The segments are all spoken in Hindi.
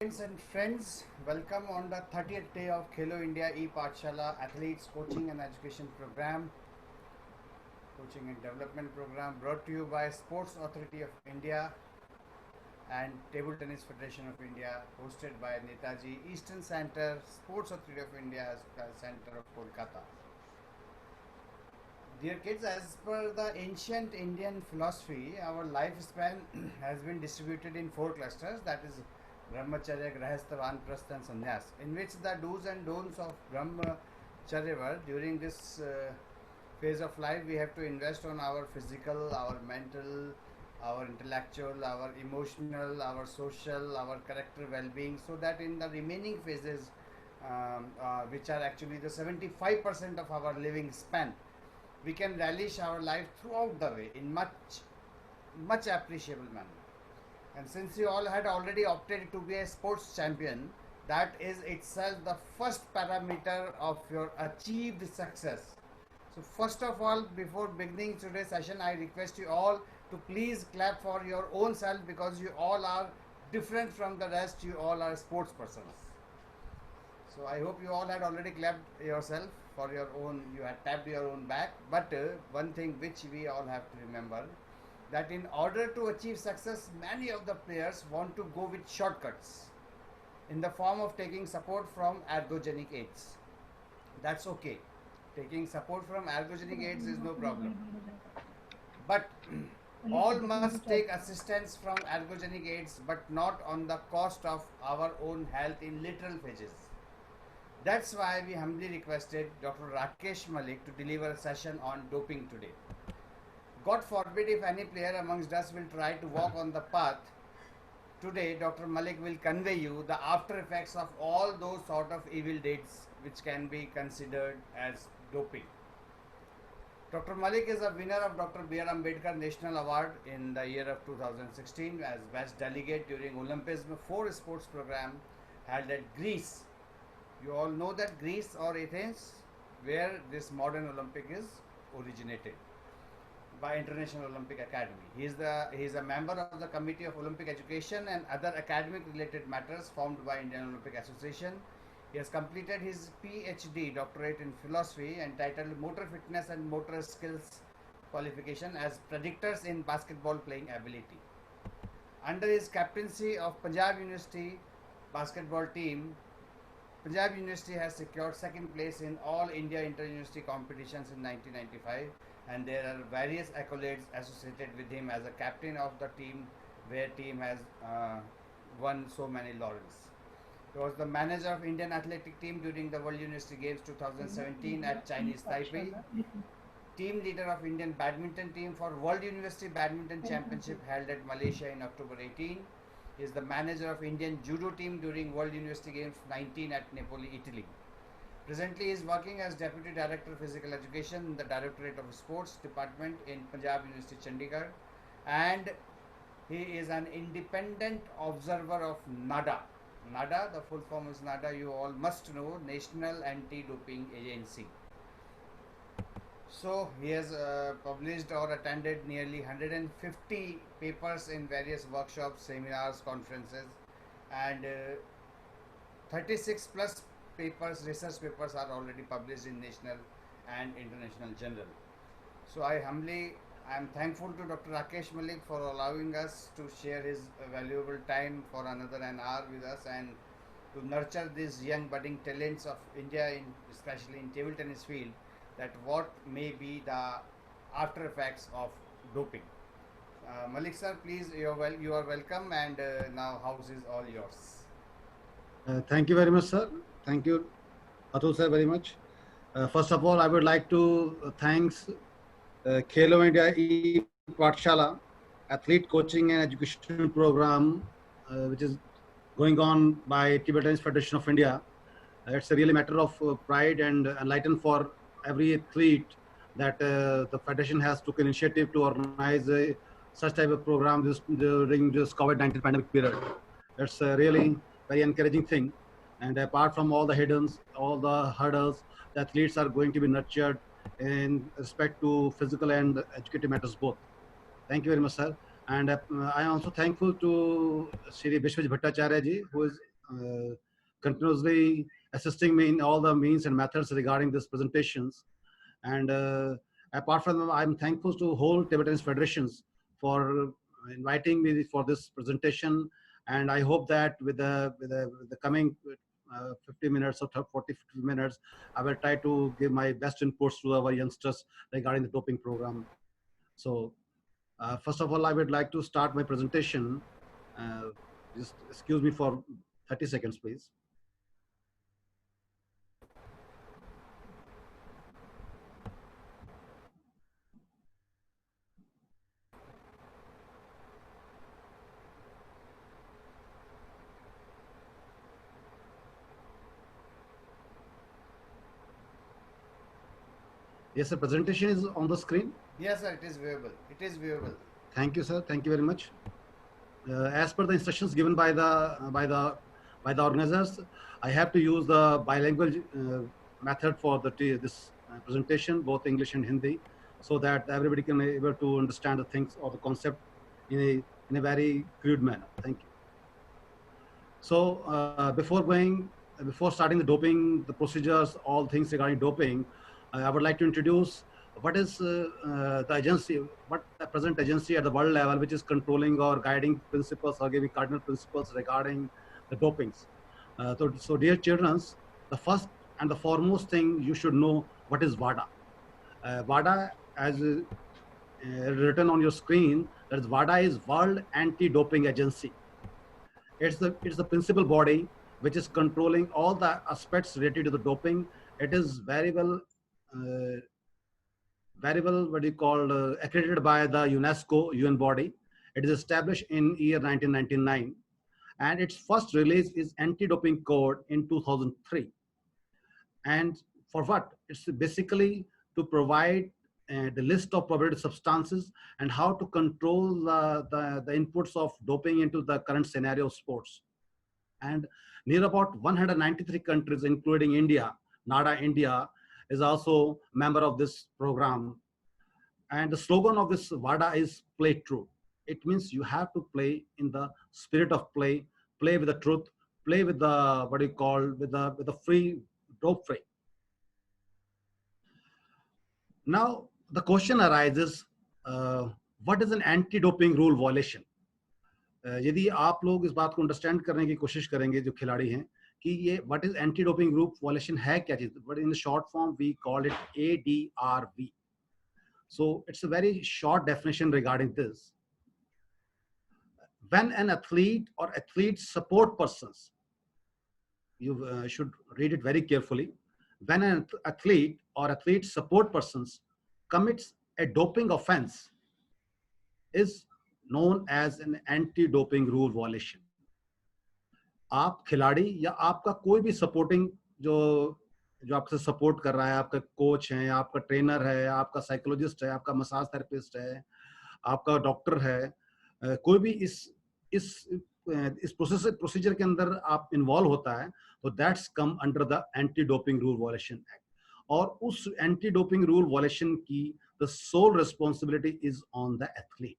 Parents and friends, welcome on the 30th day of Khelo India e-Pathshala Athletes Coaching and Education Program, Coaching and Development Program, brought to you by Sports Authority of India and Table Tennis Federation of India, hosted by Netaji Eastern Center, Sports Authority of India Center of Kolkata. Dear kids, as per the ancient Indian philosophy, our lifespan has been distributed in 4 clusters, that is Brahmacharya, Grahastha, Vanprastha and Sannyas, in which the do's and don'ts of Brahmacharya were during this phase of life we have to invest on our physical, our mental, our intellectual, our emotional, our social, our character well-being, so that in the remaining phases, which are actually the 75% of our living span, we can relish our life throughout the way in much appreciable manner. And since you all had already opted to be a sports champion, that is itself the first parameter of your achieved success. So first of all, before beginning today's session, I request you all to please clap for your own self, because you all are different from the rest. You all are sports persons. So I hope you all had already clapped yourself for your own, you had tapped your own back. But one thing which we all have to remember, that in order to achieve success, many of the players want to go with shortcuts in the form of taking support from ergogenic aids. That's okay. Taking support from ergogenic aids is no problem. But all must take assistance from ergogenic aids, but not on the cost of our own health in literal phases. That's why we humbly requested Dr. Rakesh Malik to deliver a session on doping today. God forbid if any player amongst us will try to walk on the path. Today, Dr. Malik will convey you the after effects of all those sort of evil deeds which can be considered as doping. Dr. Malik is a winner of Dr. B.R. Ambedkar National Award in the year of 2016 as Best Delegate during Olympism 4 sports program held at Greece. You all know that Greece or Athens, where this modern Olympic is originated by International Olympic Academy. He is a member of the Committee of Olympic Education and other academic related matters formed by Indian Olympic Association. He has completed his PhD doctorate in philosophy entitled Motor Fitness and Motor Skills Qualification as Predictors in Basketball Playing Ability. Under his captaincy of Punjab University basketball team, Punjab University has secured second place in all India inter-university competitions in 1995, and there are various accolades associated with him as a captain of the team, where team has won so many laurels. He was the manager of Indian athletic team during the World University Games 2017 at Chinese Taipei, team leader of Indian badminton team for World University Badminton Championship held at Malaysia in October 18. He is the manager of Indian judo team during World University Games 19 at Napoli, Italy. Presently, he is working as Deputy Director of Physical Education in the Directorate of Sports Department in Punjab University, Chandigarh, and he is an independent observer of NADA. NADA, the full form is NADA, you all must know, National Anti-Doping Agency. So he has published or attended nearly 150 papers in various workshops, seminars, conferences, and 36 plus papers, research papers are already published in national and international journal. So I am thankful to Dr. Rakesh Malik for allowing us to share his valuable time for another an hour with us and to nurture these young budding talents of India, especially in table tennis field, that what may be the after effects of doping. Malik sir, please, you are welcome, and now house is all yours. Thank you very much, sir. Thank you, Atul sir, very much. First of all, I would like to thanks Khelo India e-Pathshala Athlete Coaching and Education Program, which is going on by Table Tennis Federation of India. It's a really matter of pride and enlighten for every athlete that the federation has took initiative to organize such type of program during this COVID-19 pandemic period. It's a really very encouraging thing. And apart from all the hurdles, the athletes are going to be nurtured in respect to physical and educative matters both. Thank you very much, sir. And I am also thankful to Shri Vishwaj Bhattacharya ji, who is continuously assisting me in all the means and methods regarding these presentations. And apart from them, I'm thankful to whole table tennis federations for inviting me for this presentation. And I hope that with the coming 50 minutes or 40, 50 minutes, I will try to give my best inputs to our youngsters regarding the doping program. So first of all, I would like to start my presentation. Uh, just excuse me for 30 seconds, please. Yes, the presentation is on the screen. Yes, sir, it is viewable. It is viewable. Thank you, sir. Thank you very much. As per the instructions given by the organizers, I have to use the bilingual method for this presentation, both English and Hindi, so that everybody can be able to understand the things or the concept in a very crude manner. Thank you. So before starting the doping, the procedures, all things regarding doping, I would like to introduce what is the agency, what the present agency at the world level, which is controlling or guiding principles or giving cardinal principles regarding the dopings. So dear children, the first and the foremost thing you should know what is WADA. WADA, as written on your screen, that is WADA is World Anti-Doping Agency. It's the principal body which is controlling all the aspects related to the doping. It is very well accredited by the UNESCO UN body. It is established in year 1999, and its first release is Anti-Doping Code in 2003. And for what? It's basically to provide the list of prohibited substances and how to control the inputs of doping into the current scenario of sports. And near about 193 countries, including India, NADA India, is also a member of this program. And the slogan of this WADA is play true. It means you have to play in the spirit of play with the truth, play with the, with the free, dope free. Now, the question arises, what is an anti-doping rule violation? यदि आप लोग इस बात को अंडरस्टैंड करने की कोशिश करेंगे जो खिलाड़ी हैं कि ये what is anti doping rule violation है क्या चीज, but in short form we call it ADRV. So it's a very short definition regarding this. When an athlete or athlete support persons, you should read it very carefully. When an athlete or athlete support persons commits a doping offense, is known as an anti-doping rule violation. आप खिलाड़ी या आपका कोई भी सपोर्टिंग जो आपसे सपोर्ट कर रहा है, आपका कोच है, आपका ट्रेनर है, आपका साइकोलॉजिस्ट है, आपका मसाज थेरेपिस्ट है, आपका डॉक्टर है, कोई भी इस प्रोसीजर के अंदर आप इन्वॉल्व होता है, तो that's come under the anti doping rule violation act. और उस एंटी डोपिंग रूल वायलेशन की the sole responsibility is on the athlete.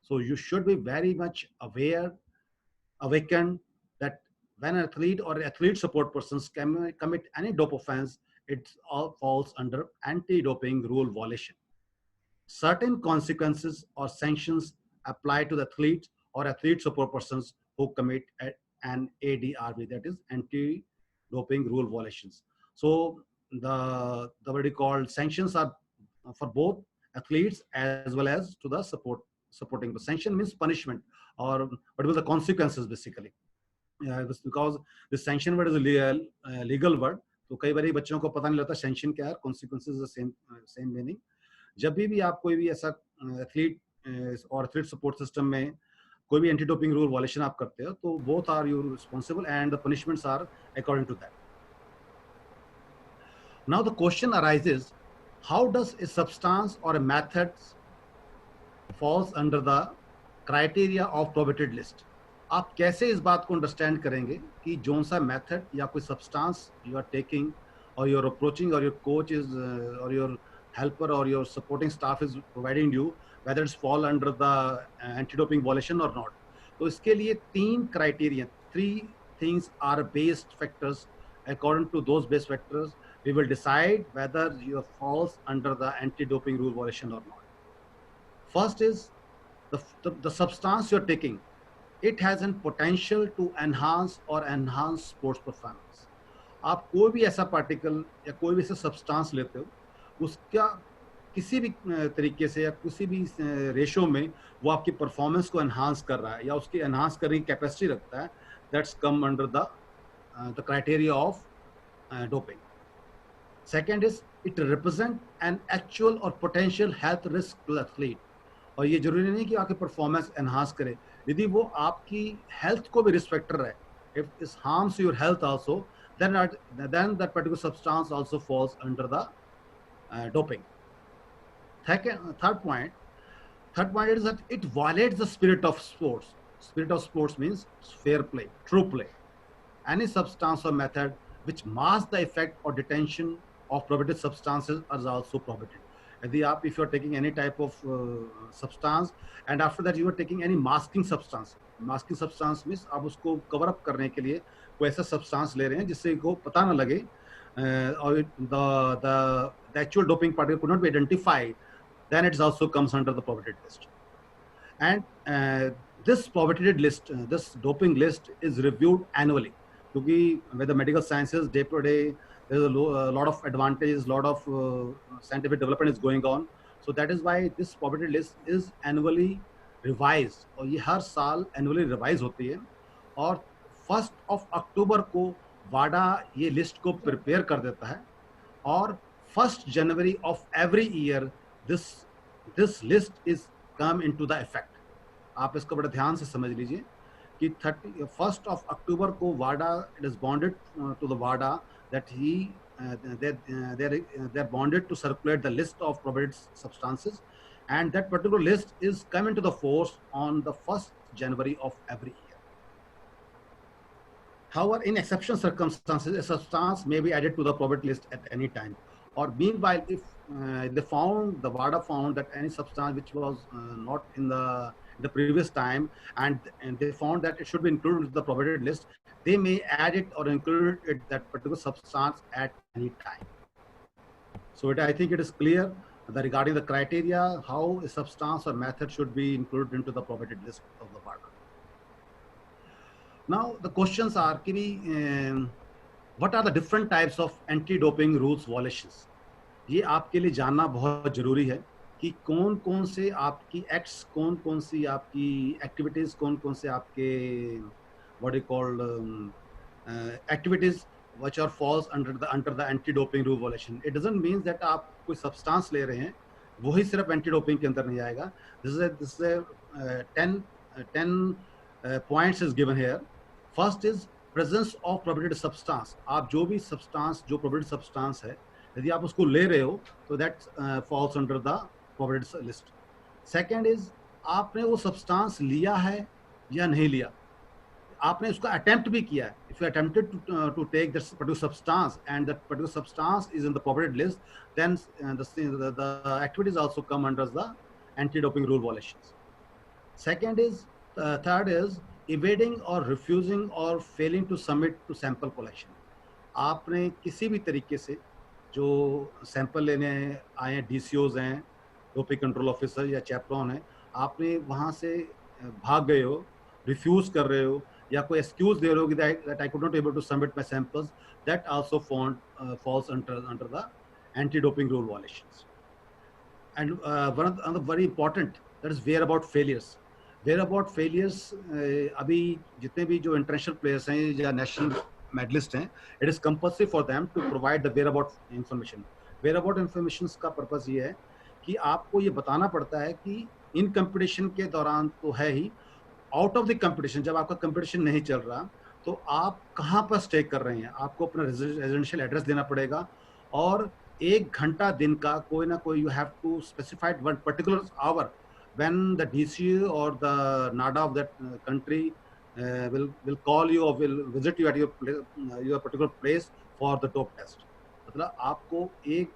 So you should be very much aware, awakened that when an athlete or athlete support persons commit any dope offense, it all falls under anti-doping rule violation. Certain consequences or sanctions apply to the athlete or athlete support persons who commit an ADRV, that is anti-doping rule violations. So the what you call sanctions are for both athletes as well as to the supporting. The sanction means punishment, or what was the consequences basically. Because the sanction word is a legal word, तो कई बार बच्चों को पता नहीं लगता sanction क्या है, consequences is the same meaning. जब भी आप कोई भी ऐसा athlete और athlete support system में कोई भी anti doping rule violation आप करते हो, तो both are you responsible and the punishments are according to that. Now the question arises, how does a substance or a method falls under the criteria of prohibited list? आप कैसे इस बात को अंडरस्टैंड करेंगे कि जोन सा मेथड या कोई सब्सटेंस यू आर टेकिंग और योर अप्रोचिंग और योर कोच इज और योर हेल्पर और your supporting staff is providing you, whether it's fall under the anti doping violation और नॉट. तो इसके लिए 3 criteria, 3 things are based factors. According to those base factors, we will decide whether you falls under the anti-doping rule violation or not. First is the substance you're taking. It has an potential to enhance sports performance. आप कोई भी ऐसा पार्टिकल या कोई भी ऐसा सब्सटेंस लेते हो, उसका किसी भी तरीके से या किसी भी रेशो में वो आपकी परफॉर्मेंस को एनहांस कर रहा है या उसकी एनहांस करने की कैपेसिटी रखता है, that's come under the criteria of doping. Second is it represent an actual or potential health risk to the athlete. और ये जरूरी नहीं कि आपकी परफॉर्मेंस एनहांस करे, यदि वो आपकी हेल्थ को भी रिस्क फैक्टर है, if it harms your health also, then that particular substance also falls under the doping. Third point is that it violates the spirit of sports. Spirit of sports means fair play, true play. Any substance or method which masks the effect or detention of prohibited substances is also prohibited. If you are taking any type of substance and after that you are taking any masking substance means आप उसको cover up करने के लिए कोई ऐसा substance ले रहे हैं जिससे को पता ना लगे और the actual doping particle could not be identified, then it also comes under the prohibited list. And this prohibited list, this doping list is reviewed annually. Because with the medical sciences day to day, there's a lot of advantages, lot of scientific development is going on. So that is why this prohibited list is annually revised. और ये हर साल annually revise होती है और 1st of October को वाडा ये लिस्ट को प्रिपेयर कर देता है और 1st January of every year this list is come into the effect. आप इसको बड़े ध्यान से समझ लीजिए कि 1st of October को वाडा it is bonded to the WADA that they're bonded to circulate the list of prohibited substances, and that particular list is come into the force on the 1st January of every year. However, in exceptional circumstances, a substance may be added to the prohibited list at any time. Or meanwhile, if the WADA found that any substance which was not in the previous time and they found that it should be included in the prohibited list, they may add it or include it, that particular substance at any time. So I think it is clear that regarding the criteria, how a substance or method should be included into the prohibited list of the WADA. Now the questions are, what are the different types of anti-doping rules violations? ये आपके लिए जानना बहुत जरूरी है कि कौन कौन से आपकी एक्ट्स, कौन कौन सी आपकी एक्टिविटीज, कौन कौन से आपके what you call activities which are falls under the anti-doping rule violation. It doesn't mean that आप कोई substance ले रहे हैं वही सिर्फ anti-doping के अंदर नहीं आएगा. This is a 10 points is given here. First is presence of prohibited substance. आप जो भी substance, जो prohibited substance है, यदि आप उसको ले रहे हो तो that falls under the prohibited list. Second is आपने वो substance लिया है या नहीं लिया, आपने उसका attempt भी किया है. If you attempted to take this particular substance and that particular substance is in the prohibited list, then the activities also come under the anti-doping rule violations. Third is evading or refusing or failing to submit to sample collection. आपने किसी भी तरीके से जो सैंपल लेने आए हैं, DCOs हैं, डोपिंग कंट्रोल ऑफिसर या चैपरॉन है, आपने वहाँ से भाग गए हो, रिफ्यूज कर रहे हो या कोई एक्सक्यूज दे रहे हो कि that I could not able to submit my samples, that also falls under the anti-doping rule violations. And one of the very important, that is whereabout failures. Whereabout failures, अभी जितने भी जो international players हैं या national medalist हैं, it is compulsory for them to provide the whereabout information. Whereabout information का purpose ये है कि आपको ये बताना पड़ता है कि इन कंपटीशन के दौरान तो है ही, आउट ऑफ द कंपटीशन, जब आपका कंपटीशन नहीं चल रहा तो आप कहाँ पर स्टे कर रहे हैं, आपको अपना रेजिडेंशियल एड्रेस देना पड़ेगा और 1 घंटा दिन का कोई ना कोई, you have to specified one particular hour when the DCU or the NADA of that country will call you or will visit you at your particular place for the dope test. मतलब आपको एक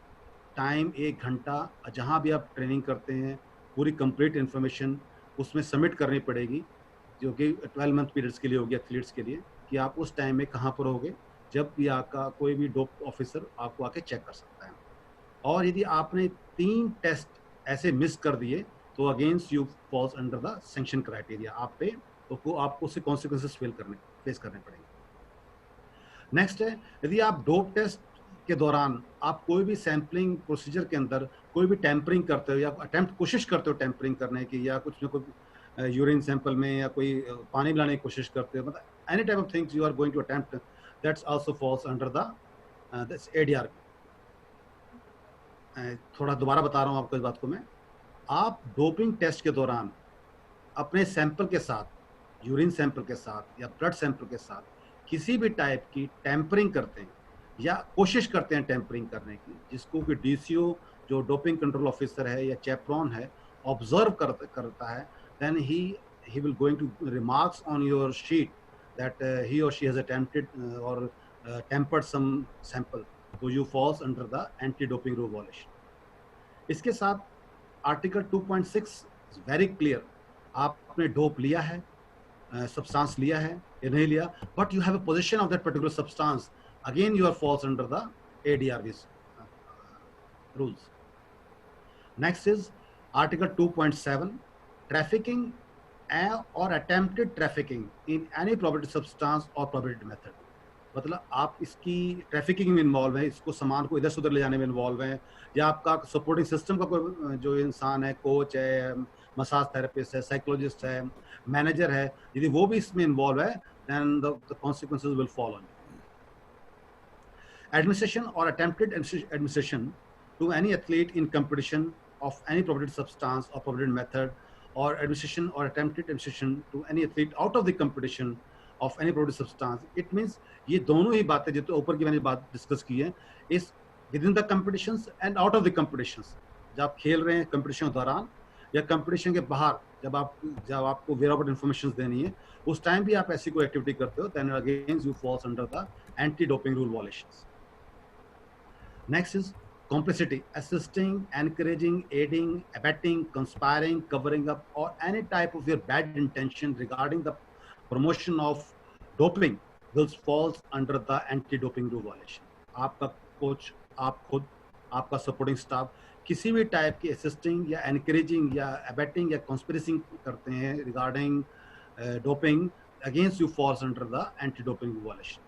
टाइम, 1 घंटा जहाँ भी आप ट्रेनिंग करते हैं, पूरी कंप्लीट इंफॉर्मेशन उसमें सबमिट करनी पड़ेगी जो कि 12 मंथ पीरियड्स के लिए हो गया एथलीट्स के लिए, कि आप उस टाइम में कहाँ पर होगे जब भी आपका कोई भी डोप ऑफिसर आपको आके चेक कर सकता है। और यदि आपने 3 टेस्ट ऐसे मिस कर दिए तो against you false under the sanction criteria, आप पे तो आपको उससे कॉन्सिक्वेंसेस फेस करने पड़ेंगे। नेक्स्ट है, यदि आप डोप टेस्ट के दौरान आप कोई भी सैंपलिंग प्रोसीजर के अंदर कोई भी टेम्परिंग करते हो या अटेम्प्ट कोशिश करते हो टेम्परिंग करने की, या कुछ ना कोई यूरिन सैंपल में या कोई पानी मिलाने की कोशिश करते हो, मतलब any type of things you are going to attempt, that's also falls under the this ADR. थोड़ा दोबारा बता रहा हूँ आपको इस बात को मैं। आप डोपिंग टेस्ट के दौरान अपने सैंपल के साथ, यूरिन सैंपल के साथ या ब्लड सैंपल के साथ किसी भी टाइप की टैंपरिंग करते हैं या कोशिश करते हैं टैंपरिंग करने की, जिसको कि डीसीओ जो डोपिंग कंट्रोल ऑफिसर है या चैपरॉन है ऑब्जर्व करता है, then he will going to remarks on your sheet that he or she has attempted or tempered some sample, so you falls under the anti doping rule violation. इसके साथ आर्टिकल 2.6 वेरी क्लियर, आपने डोप लिया है, सब्सटेंस लिया है या नहीं लिया, but you have a position of that particular substance, again you are falls under the ADRV's rules. Next is Article 2.7, trafficking or attempted trafficking in any prohibited substance or prohibited method. मतलब आप इसकी ट्रैफिकिंग में इन्वॉल्व है, इसको सामान को इधर से उधर ले जाने में इन्वॉल्व है, या आपका सपोर्टिंग सिस्टम का कोई जो इंसान है, कोच है, मसाज थेरेपिस्ट है, साइकोलॉजिस्ट है, मैनेजर है, यदि वो भी इसमें इन्वॉल्व है, then the consequences will follow on. Administration or attempted administration to any athlete in competition of any prohibited substance or prohibited method, or administration or attempted administration to any athlete out of the competition of any prohibited substance. It means ये दोनों ही बातें जो तो ऊपर की मैंने बात डिस्कस की है, इस within the competitions and out of the competitions, जब आप खेल रहे हैं कंपटीशन के दौरान या कंपटीशन के बाहर, जब आपको वेयर अबाउट इन्फॉर्मेशन देनी है, उस टाइम भी आप ऐसी कोई एक्टिविटी करते हो, then again you falls under the anti-doping rule violations. Next is complicity, assisting, encouraging, aiding, abetting, conspiring, covering up, or any type of your bad intention regarding the promotion of doping will falls under the anti-doping rule violation. आपका कोच, आप खुद, आपका सपोर्टिंग स्टाफ किसी भी टाइप की असिस्टिंग या एनकरेजिंग या अबेटिंग या कॉन्स्पिरेसी करते हैं regarding doping, against you false under the anti doping rule violation.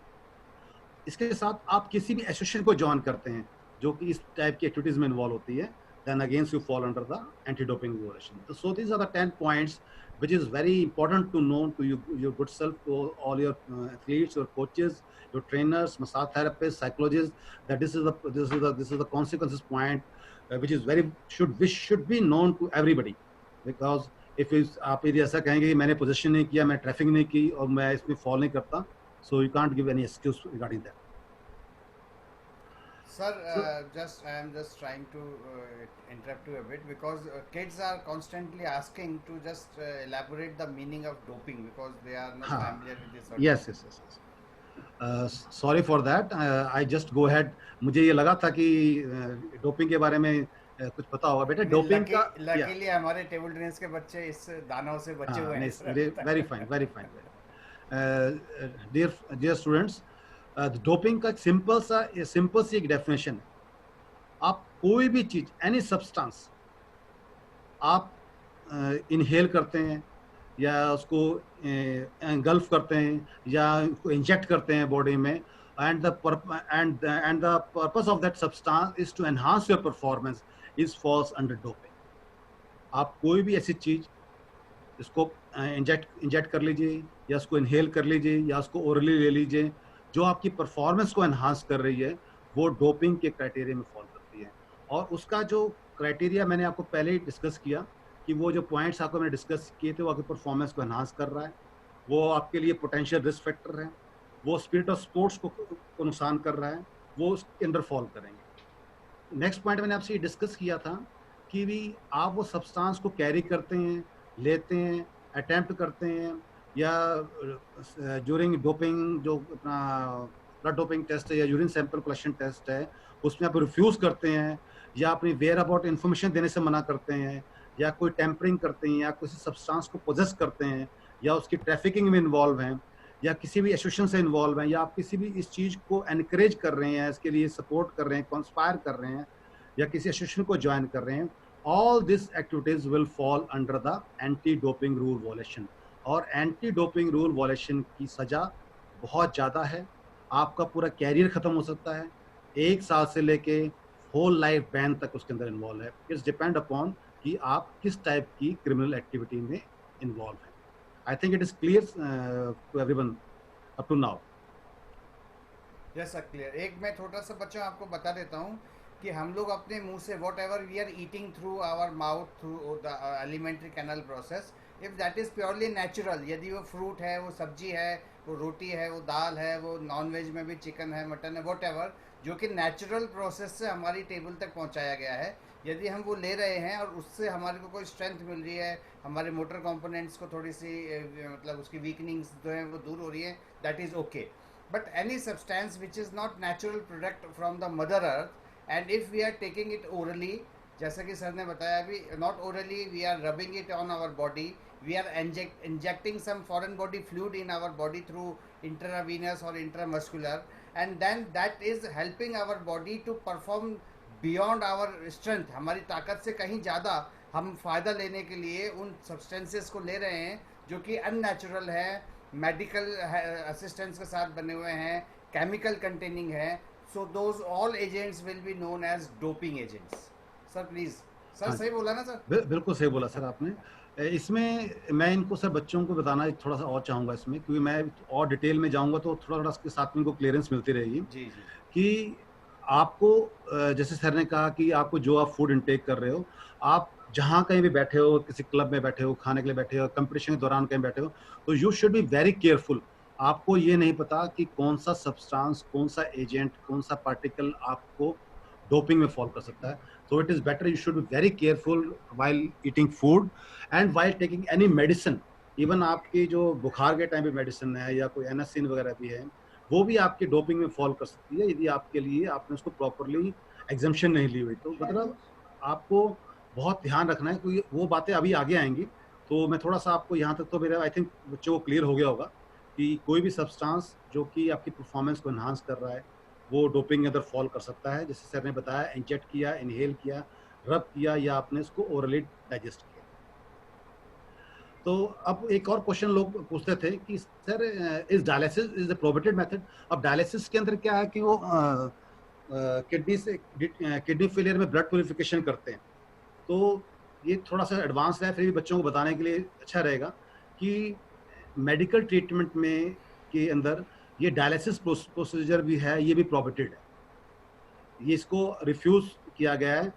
इसके साथ आप किसी भी एसोसिएशन को ज्वाइन करते हैं जो कि इस टाइप की एक्टिविटीज में इन्वॉल्व होती है, then against you fall under the anti-doping violation. So these are the 10 points which is very important to know to you, your good self, to all your athletes, your coaches, your trainers, massage therapists, psychologists, that this is the consequences point which is which should be known to everybody, because if आप यदि ऐसा कहेंगे कि मैंने पोजीशन नहीं किया, मैं ट्रैफिक नहीं की और मैं इसमें फॉल नहीं करता, so you can't give any excuse regarding that. Sir, I am just trying to interrupt you a bit, because kids are constantly asking to just elaborate the meaning of doping, because they are not familiar with this. Yes. Sorry for that. I just go ahead. मुझे ये लगा था कि डोपिंग के बारे में कुछ पता होगा बेटा। डोपिंग का लकीली हमारे टेबल टेनिस के बच्चे इस दानव से बचे हुए हैं। Very fine. Dear students, doping का सिंपल सी एक डेफिनेशन है। आप कोई भी चीज, एनी सब्सटेंस आप इनहेल करते हैं या उसको एंगल्फ करते हैं या उसको इंजेक्ट करते हैं बॉडी में, and the purpose of that substance is to enhance your performance, is falls under doping. आप कोई भी ऐसी चीज इसको इंजेक्ट कर लीजिए या उसको इनहेल कर लीजिए या उसको ओरली ले लीजिए, जो आपकी परफॉर्मेंस को एनहांस कर रही है, वो डोपिंग के क्राइटेरिया में फॉल करती है। और उसका जो क्राइटेरिया मैंने आपको पहले ही डिस्कस किया कि वो जो पॉइंट्स आपको मैंने डिस्कस किए थे, वो आपकी परफॉर्मेंस को एनहांस कर रहा है, वो आपके लिए पोटेंशियल रिस्क फैक्टर है, वो स्पिरिट ऑफ स्पोर्ट्स को नुकसान कर रहा है, वो उसके अंदर फॉल करेंगे। नेक्स्ट पॉइंट मैंने आपसे ये डिस्कस किया था कि भी आप वो सब्सटेंस को कैरी करते हैं, लेते हैं, अटेम्प्ट करते हैं, या ड्यूरिंग डोपिंग जो अपना ब्लड डोपिंग टेस्ट है या यूरिन सैंपल कलेक्शन टेस्ट है, उसमें आप रिफ्यूज़ करते हैं या अपनी वेयर अबाउट इन्फॉर्मेशन देने से मना करते हैं, या कोई टेम्परिंग करते हैं या किसी सब्सटेंस को पोजेस करते हैं या उसकी ट्रैफिकिंग में इन्वॉल्व हैं या किसी भी एसोसिएशन से इन्वॉल्व हैं या आप किसी भी इस चीज़ को एनकरेज कर रहे हैं, इसके लिए सपोर्ट कर रहे हैं, कंस्पायर कर रहे हैं या किसी एसोसिएशन को ज्वाइन कर रहे हैं, all these activities will fall under the anti doping rule वॉलेशन। और एंटी डोपिंग रूल वॉलेशन की सजा बहुत ज़्यादा है, आपका पूरा कैरियर खत्म हो सकता है, 1 साल से लेके होल लाइफ बैन तक उसके अंदर इन्वॉल्व है। इट्स डिपेंड अपॉन कि आप किस टाइप की क्रिमिनल एक्टिविटी में इन्वॉल्व हैं। I think it is clear to everyone up to now. Yes sir, clear. एक मैं छोटा सा बच्चा आपको बता देता हूँ कि हम लोग अपने मुंह से whatever we are eating through our mouth through the alimentary canal process, if that is purely natural, यदि वो फ्रूट है, वो सब्जी है, वो रोटी है, वो दाल है, वो नॉन वेज में भी चिकन है, मटन है, वॉट एवर, जो कि नेचुरल प्रोसेस से हमारी टेबल तक पहुंचाया गया है, यदि हम वो ले रहे हैं और उससे हमारे को कोई स्ट्रेंथ मिल रही है, हमारे मोटर कंपोनेंट्स को थोड़ी सी मतलब उसकी वीकनिंग्स जो है वो दूर हो रही है, that is okay. But any substance which is not natural product from the mother earth, and if we are taking it orally, जैसा कि सर ने बताया अभी, not orally, we are rubbing it on our body, we are injecting some foreign body fluid in our body through intravenous or intramuscular, and then that is helping our body to perform beyond our strength, हमारी ताकत से कहीं ज़्यादा हम फ़ायदा लेने के लिए उन सब्सटेंसेस को ले रहे हैं जो कि अननेचुरल है, मेडिकल असिस्टेंस के साथ बने हुए हैं, केमिकल कंटेनिंग है, so those all agents will be known as doping agents. Sir please, sir हाँ, सही बोला ना सर? बिल्कुल सही बोला सर आपने। इसमें मैं इनको सर बच्चों को बताना थोड़ा सा और चाहूँगा इसमें, क्योंकि मैं और डिटेल में जाऊँगा तो थोड़ा-थोड़ा उसके साथ में इनको क्लियरेंस मिलती रहेगी जी जी। कि आपको जैसे सर ने कहा कि आपको जो आप फूड इनटेक कर रहे हो, आप जहाँ कहीं भी बैठे हो, किसी क्लब में बैठे हो, खाने के लिए बैठे हो, कंपटीशन के दौरान कहीं बैठे हो, तो you should be very careful. आपको ये नहीं पता कि कौन-सा सब्सटेंस, कौन-सा एजेंट, कौन-सा पार्टिकल आपको डोपिंग में फॉल कर सकता है। So it is better you should be very careful while eating food and while taking any medicine. Even आपकी जो बुखार के टाइम पे मेडिसिन है या कोई एनासिन वगैरह भी है, वो भी आपकी डोपिंग में फॉल कर सकती है यदि आपके लिए आपने उसको प्रॉपरली एग्जाम्पशन नहीं ली हुई। तो मतलब आपको बहुत ध्यान रखना है, क्योंकि वो बातें अभी आगे आएंगी। तो मैं थोड़ा सा आपको यहाँ तक तो मेरा आई थिंक बच्चों को क्लियर हो गया होगा कि कोई भी सब्सटेंस जो कि आपकी परफॉर्मेंस को एनहांस कर रहा है वो डोपिंग के अंदर फॉल कर सकता है। जैसे सर ने बताया, इंजेक्ट किया, इनहेल किया, रब किया या आपने इसको ओरली डाइजेस्ट किया। तो अब एक और क्वेश्चन लोग पूछते थे कि sir is dialysis is a probated method. अब डायलिसिस के अंदर क्या है कि वो किडनी से किडनी फेलियर में ब्लड प्यूरिफिकेशन करते हैं। तो ये थोड़ा सा एडवांस है, फिर भी बच्चों को बताने के लिए अच्छा रहेगा कि मेडिकल ट्रीटमेंट में के अंदर ये डायलिसिस प्रोसीजर भी है, ये भी प्रोबेटेड है। ये इसको रिफ्यूज किया गया है।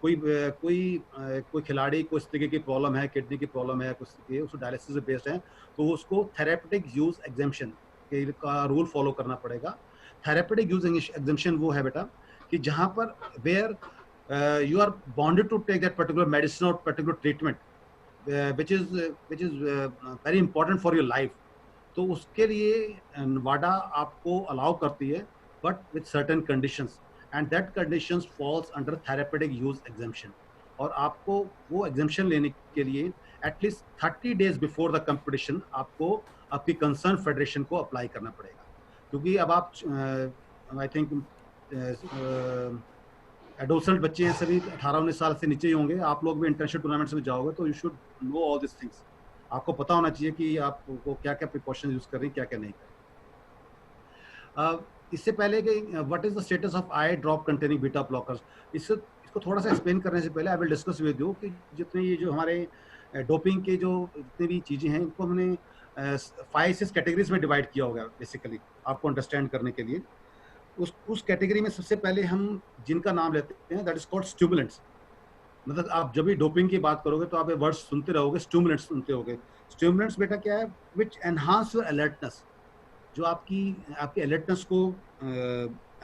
कोई खिलाड़ी को इस तरीके की प्रॉब्लम है, किडनी की प्रॉब्लम है, कुछ उसको डायलिसिस से बेस्ड है, तो उसको थेरेपेटिक यूज एग्जेम्पशन का रूल फॉलो करना पड़ेगा। थेरेपेटिक यूज एग्जेम्पशन वो है बेटा कि जहां पर where you are bonded to take that particular medicine or particular treatment which is very important for your life, तो उसके लिए नवाडा आपको अलाउ करती है, but with certain conditions, and that conditions falls under therapeutic use exemption. और आपको वो एग्जेम्पशन लेने के लिए at least 30 days before the competition आपको आपकी कंसर्न फेडरेशन को अप्लाई करना पड़ेगा। क्योंकि अब आप आई थिंक एडोलसेंट बच्चे हैं, सभी 18-19 साल से नीचे ही होंगे, आप लोग भी इंटरनेशनल टूर्नामेंट्स में जाओगे तो you should know all this things. आपको पता होना चाहिए कि आपको क्या क्या प्रिकॉशन यूज कर रही हैं, क्या क्या नहीं कर रही। इससे पहले कि what is the status of I drop containing beta blockers, इसको थोड़ा सा एक्सप्लेन करने से पहले I will discuss with you कि जितने ये जो हमारे डोपिंग के जो जितनी भी चीज़ें हैं इनको हमने 5-6 कैटेगरीज में डिवाइड किया होगा बेसिकली आपको अंडरस्टैंड करने के लिए। उस कैटेगरी में सबसे पहले हम जिनका नाम लेते हैं दैट इज कॉल्ड स्टिमुलेंट्स। मतलब आप जब भी डोपिंग की बात करोगे तो आप ये वर्ड्स सुनते रहोगे, स्टिमुलेंट्स सुनते होगे। स्टिमुलेंट्स बेटा क्या है? विच एनहांस योर अलर्टनेस, जो आपकी अलर्टनेस को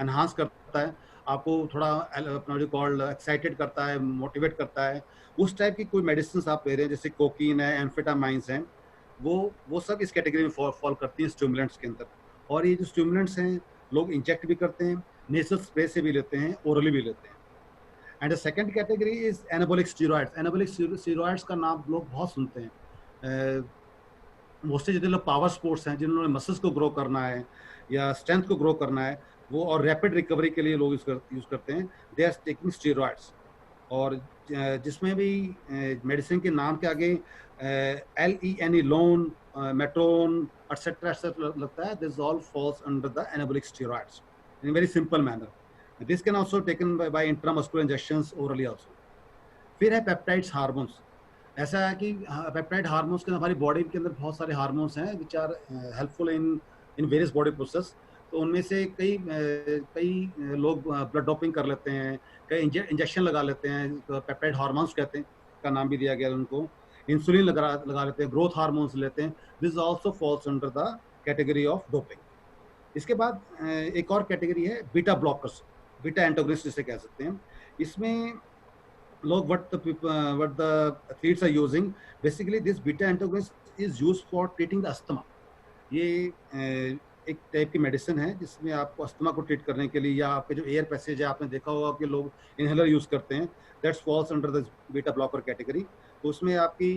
एनहांस करता है, आपको थोड़ा अपना जो कॉल्ड एक्साइटेड करता है, मोटिवेट करता है। उस टाइप की कोई मेडिसिन आप ले रहे हैं जैसे कोकीन है, एम्फेटामाइंस हैं, वो सब इस कैटेगरी में फॉल करती हैं स्टिमुलेंट्स के अंदर। और ये जो स्टिमुलेंट्स हैं लोग इंजेक्ट भी करते हैं, नेसल स्प्रे से भी लेते हैं, ओरली भी लेते हैं। And the second category is anabolic steroids. Anabolic steroids का नाम लोग बहुत सुनते हैं। मोस्टली जितने लोग पावर स्पोर्ट्स हैं, जिन्होंने मसल्स को ग्रो करना है या स्ट्रेंथ को ग्रो करना है, वो और रैपिड रिकवरी के लिए लोग यूज करते हैं, दे आर टेकिंग स्टेरॉइड्स। और जिसमें भी मेडिसिन के नाम के आगे LENE loan, matron etcetera etcetera लगता है, this all false under the anabolic steroids in very simple manner. This can also taken by intramuscular injections orally also. फिर है पेप्टाइड्स हार्मोन्स। ऐसा है कि पेप्टाइड हार्मोन्स के हमारी बॉडी के अंदर बहुत सारे हार्मोन्स हैं which are helpful in in various body process. तो उनमें से कई लोग ब्लड डोपिंग कर लेते हैं, कई इंजेक्शन लगा लेते हैं, पेप्टाइड हार्मोन्स कहते हैं, का नाम भी दिया गया है उनको। इंसुलिन लगा लेते हैं, ग्रोथ हार्मोन्स लेते हैं। This also falls under the category of doping. इसके बाद एक और कैटेगरी है बीटा ब्लॉकर्स, बीटा एंटागोनिस्ट जिसे कह सकते हैं। इसमें लोग what the athletes are using, basically this beta antagonist is used for treating the asthma। ये एक टाइप की मेडिसिन है जिसमें आपको अस्थमा को ट्रीट करने के लिए, या आपके जो एयर पैसेज है, आपने देखा होगा कि लोग इनहेलर यूज करते हैं, that's false under the beta blocker category. तो उसमें आपकी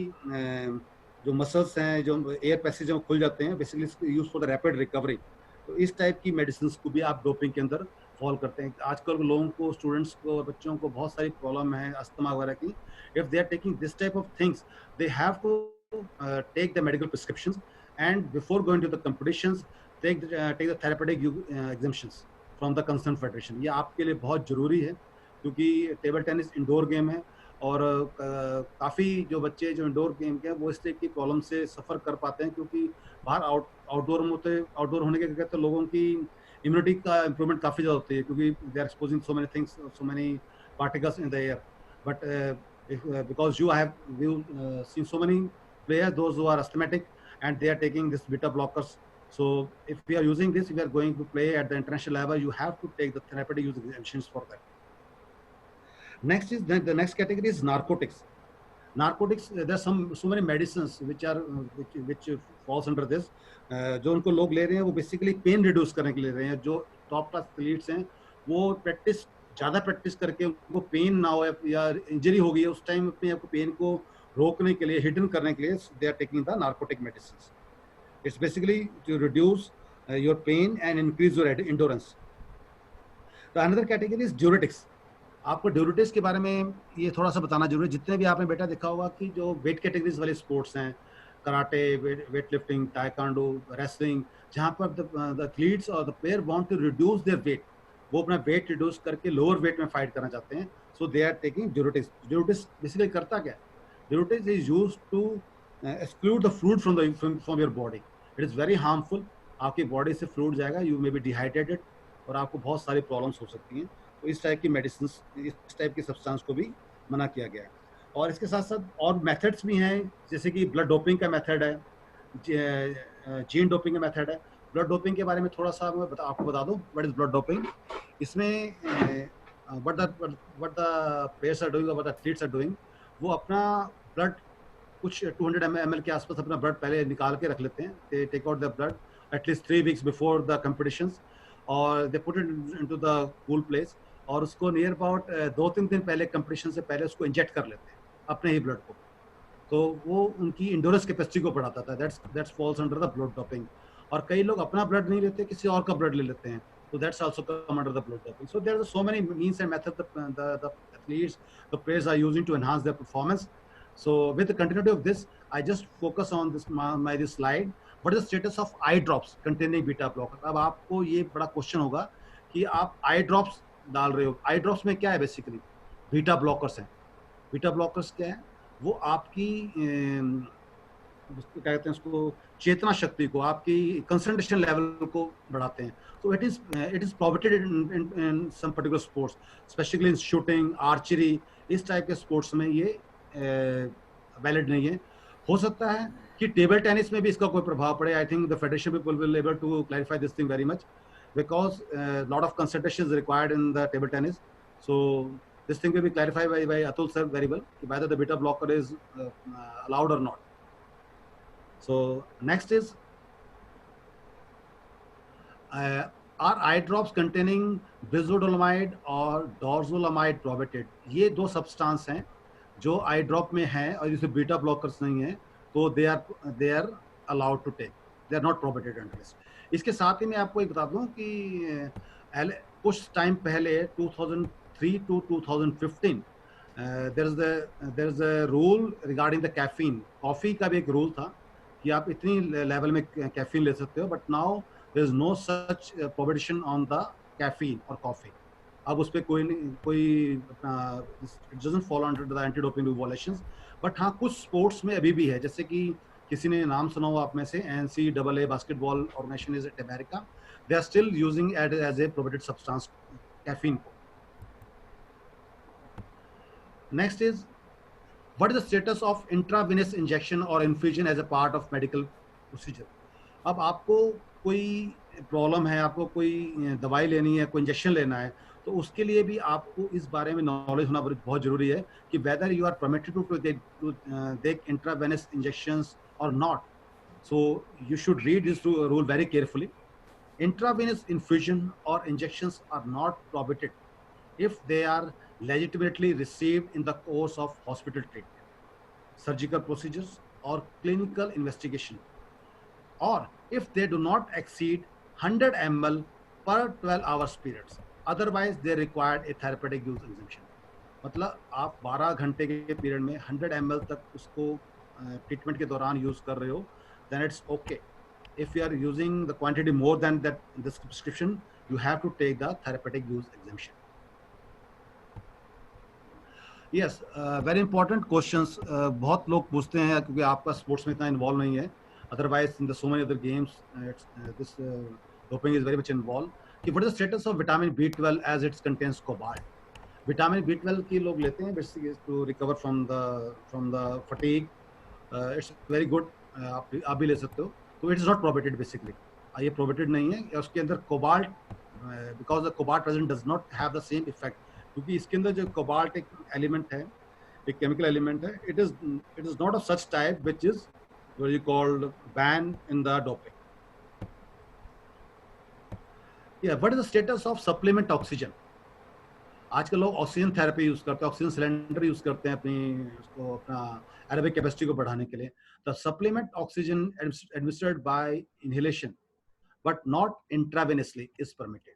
जो मसल्स हैं, जो एयर पैसेज हैं, खुल जाते हैं, basically use for the rapid recovery. तो इस टाइप की मेडिसिन को भी आप डोपिंग के अंदर फॉल करते हैं। आजकल लोगों को, स्टूडेंट्स को, बच्चों को बहुत सारी प्रॉब्लम है अस्थमा वगैरह की। If they are taking this type of things, they have to take the medical prescriptions and before going to the competitions take the therapeutic exemptions from the concerned federation। ये आपके लिए बहुत ज़रूरी है क्योंकि टेबल टेनिस इंडोर गेम है और काफ़ी जो बच्चे जो इंडोर गेम के हैं वो इस टाइप की प्रॉब्लम से सफ़र कर पाते हैं, क्योंकि बाहर आउटडोर होने के कहते हैं लोगों की इम्यूनिटी का इम्प्रूवमेंट काफ़ी ज़्यादा होती है, क्योंकि they are exposing so many things, so many particles in the air. But because you have seen so many players, those who are asthmatic and they are taking this beta blockers. So if we are using this, if we are going to play at the international level, you have to take the therapeutic use exemptions for that. Next is the next category is narcotics. Narcotics, there are so many medicines which are which falls under this। जो उनको लोग ले रहे हैं वो बेसिकली पेन रिड्यूस करने के लिए ले रहे हैं। जो टॉप क्लास एथलीट्स हैं वो ज़्यादा प्रैक्टिस करके उनको पेन ना हो या इंजरी हो गई है उस टाइम अपने आपको पेन को रोकने के लिए, हिडन करने के लिए, they are taking the narcotic medicine. It's basically to reduce your pain and increase your endurance. The another category is diuretics। आपको diuretics के बारे में ये थोड़ा सा बताना जरूरी है। जितने भी आपने बेटा देखा होगा कि जो वेट कैटेगरीज वाले स्पोर्ट्स हैं, karate, weight lifting, taekwondo, wrestling, जहाँ पर द एथलीट्स और the player want to reduce their weight, वो अपना वेट रिड्यूस करके लोअर वेट में फाइट करना चाहते हैं, so they are taking diuretics। diuretics basically करता क्या है? Diuretics is used to exclude the fluid from your body। It is very harmful। आपकी बॉडी से फ्लूइड जाएगा, यू मे बी डिहाइड्रेटेड और आपको बहुत सारी प्रॉब्लम्स हो सकती हैं। तो इस टाइप की मेडिसिन, इस टाइप की सब्सटेंस को भी मना किया गया है। और इसके साथ साथ और मेथड्स भी हैं, जैसे कि ब्लड डोपिंग का मेथड है, जीन डोपिंग का मेथड है। ब्लड डोपिंग के बारे में थोड़ा सा मैं आपको बता दूं, व्हाट इज ब्लड डोपिंग। इसमें what the players are doing, what the athletes are doing, वो अपना ब्लड कुछ 200 ml के आसपास अपना ब्लड पहले निकाल के रख लेते हैं। They take out the blood at least 3 weeks before the competitions और they put it into the cool place और उसको नियर अबाउट 2-3 दिन पहले, कंपटीशन से पहले उसको इंजेक्ट कर लेते हैं अपने ही ब्लड को। तो वो उनकी इंडोरेंस कैपेसिटी को बढ़ाता था। That's false under the blood doping. और कई लोग अपना ब्लड नहीं लेते, किसी और का ब्लड ले लेते हैं, तो that's also come under the blood doping. So there are so many means and methods the athletes, the players are using to enhance their performance. So with the continuity of this, I just focus on this this slide. What is the status of eye drops containing beta blocker? अब आपको ये बड़ा क्वेश्चन होगा कि आप आई ड्रॉप्स डाल रहे हो। आई ड्रॉप्स में क्या है? बेसिकली बीटा ब्लॉकर्स हैं। बीटा ब्लॉकर्स क्या है? वो आपकी क्या कहते हैं उसको, चेतना शक्ति को, आपकी कंसंट्रेशन लेवल को बढ़ाते हैं। तो it is prohibited in some particular sports, specially in shooting, archery, इस टाइप के स्पोर्ट्स में ये वैलिड नहीं है। हो सकता है कि टेबल टेनिस में भी इसका कोई प्रभाव पड़े। I think the federation people will able to clarify this thing very much because lot of concentration is required in the table tennis. So this thing will be clarified by Atul sir very well कि whether the beta blocker is allowed or not. So next is are eye drops containing brinzolamide और dorzolamide prohibited? ये दो सब्सटेंस हैं जो आई ड्रॉप में है और जिसे बीटा ब्लॉकर्स नहीं है, तो they are allowed to take. They are not prohibited under list. इसके साथ ही मैं आपको एक बता दूं कि कुछ टाइम पहले 2003 to 2015 there is a rule regarding the caffeine. Coffee का भी एक रूल था कि आप इतनी लेवल में कैफीन ले सकते हो, but now there is no such prohibition on the caffeine और कॉफी. अब उस पर कोई it doesn't follow under the anti doping regulations. But हाँ, कुछ स्पोर्ट्स में अभी भी है, जैसे कि किसी ने नाम सुना हो आप में से, NCAA basketball organisation is at America. They are still using it as a prohibited substance caffeine को. Next is what is the status of intravenous injection or infusion as a part of medical procedure. अब आपको कोई प्रॉब्लम है, आपको कोई दवाई लेनी है, कोई इंजेक्शन लेना है, तो उसके लिए भी आपको इस बारे में नॉलेज होना बहुत जरूरी है कि whether you are permitted to take intravenous injections और not. So you should read this rule very carefully. Intravenous infusion or injections are not prohibited if they are legitimately received in the course of hospital treatment, surgical procedures, or clinical investigation, or if they do not exceed 100 ml per 12 hours periods. Otherwise, they require a therapeutic use exemption. मतलब आप 12 घंटे के पीरियड में 100 ml तक उसको ट्रीटमेंट के दौरान यूज कर रहे हो, then it's okay. If you are using the quantity more than that this prescription, you have to take the therapeutic use exemption. Yes, very important questions. बहुत लोग पूछते हैं क्योंकि आपका स्पोर्ट्स में इतना इन्वॉल्व नहीं है. Otherwise, in the so many other games, this doping is very much involved. कि what is the status of vitamin B12 as it contains cobalt? Vitamin B12 की लोग लेते हैं basically to recover from the fatigue. It's very good. आप भी ले सकते हो. तो it is not prohibited basically. ये prohibited नहीं है. उसके अंदर cobalt, because the cobalt present does not have the same effect. क्योंकि इसके अंदर जो कोबाल्ट एक एलिमेंट है, एक केमिकल एलिमेंट है, it is not of such type which is what you called ban in the doping. या what is the status of supplement oxygen. आजकल लोग ऑक्सीजन थेरेपी यूज करते हैं, ऑक्सीजन सिलेंडर यूज करते हैं अपना एरोबिक कैपेसिटी को बढ़ाने के लिए. The supplement oxygen administered by inhalation but not intravenously is permitted.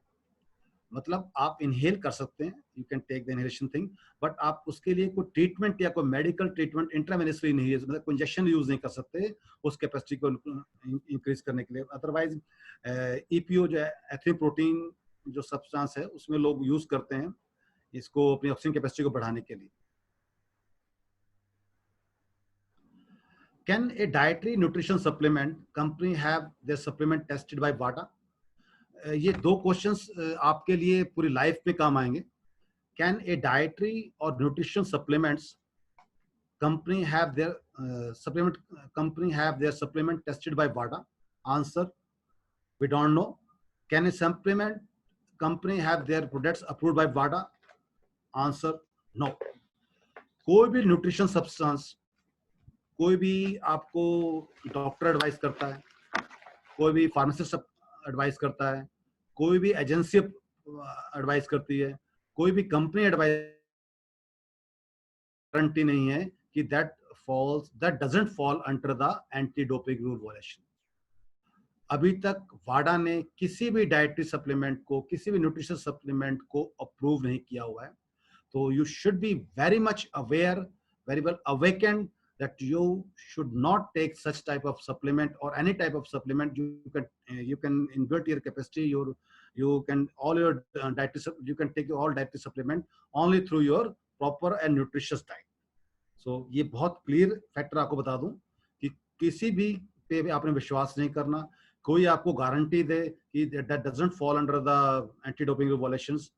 मतलब आप इनहेल कर सकते हैं, you can take the inhalation thing, but आप उसके लिए कोई ट्रीटमेंट या कोई मेडिकल ट्रीटमेंट इंट्रावेनसली नहीं है, मतलब कोई इंजेक्शन यूज नहीं कर सकते उस कैपेसिटी को इंक्रीज करने के लिए. अदरवाइज EPO जो है, एथ्रीप्रोटीन जो सब्सटेंस है, उसमें लोग यूज करते हैं इसको अपनी ऑक्सीजन कैपेसिटी को बढ़ाने के लिए. Can a dietary nutrition supplement company have their supplement tested by WADA? ये दो क्वेश्चंस आपके लिए पूरी लाइफ में काम आएंगे. Can a dietary or nutrition supplements company have their supplement tested by WADA? Answer, we don't know. Can a supplement company have their products approved by WADA? Answer, no. कोई भी न्यूट्रिशन सब्सटेंस, कोई भी आपको डॉक्टर एडवाइस करता है, कोई भी फार्मासिस्ट एडवाइस करता है, कोई भी एजेंसी एडवाइस करती है, कोई भी कंपनी एडवाइस, गारंटी नहीं है कि that doesn't fall under the anti doping rule violation. अभी तक वाडा ने किसी भी डाइटरी सप्लीमेंट को, किसी भी न्यूट्रिशन सप्लीमेंट को अप्रूव नहीं किया हुआ है. तो you should be very much aware, very well awakened that you should not take such type of supplement or any type of supplement. You can invert your capacity, you can take all dietary supplement only through your proper and nutritious diet. So ये बहुत क्लियर फैक्टर आपको बता दूं कि किसी भी पे आपने विश्वास नहीं करना. कोई आपको गारंटी दे कि that doesn't fall under the anti-doping regulations,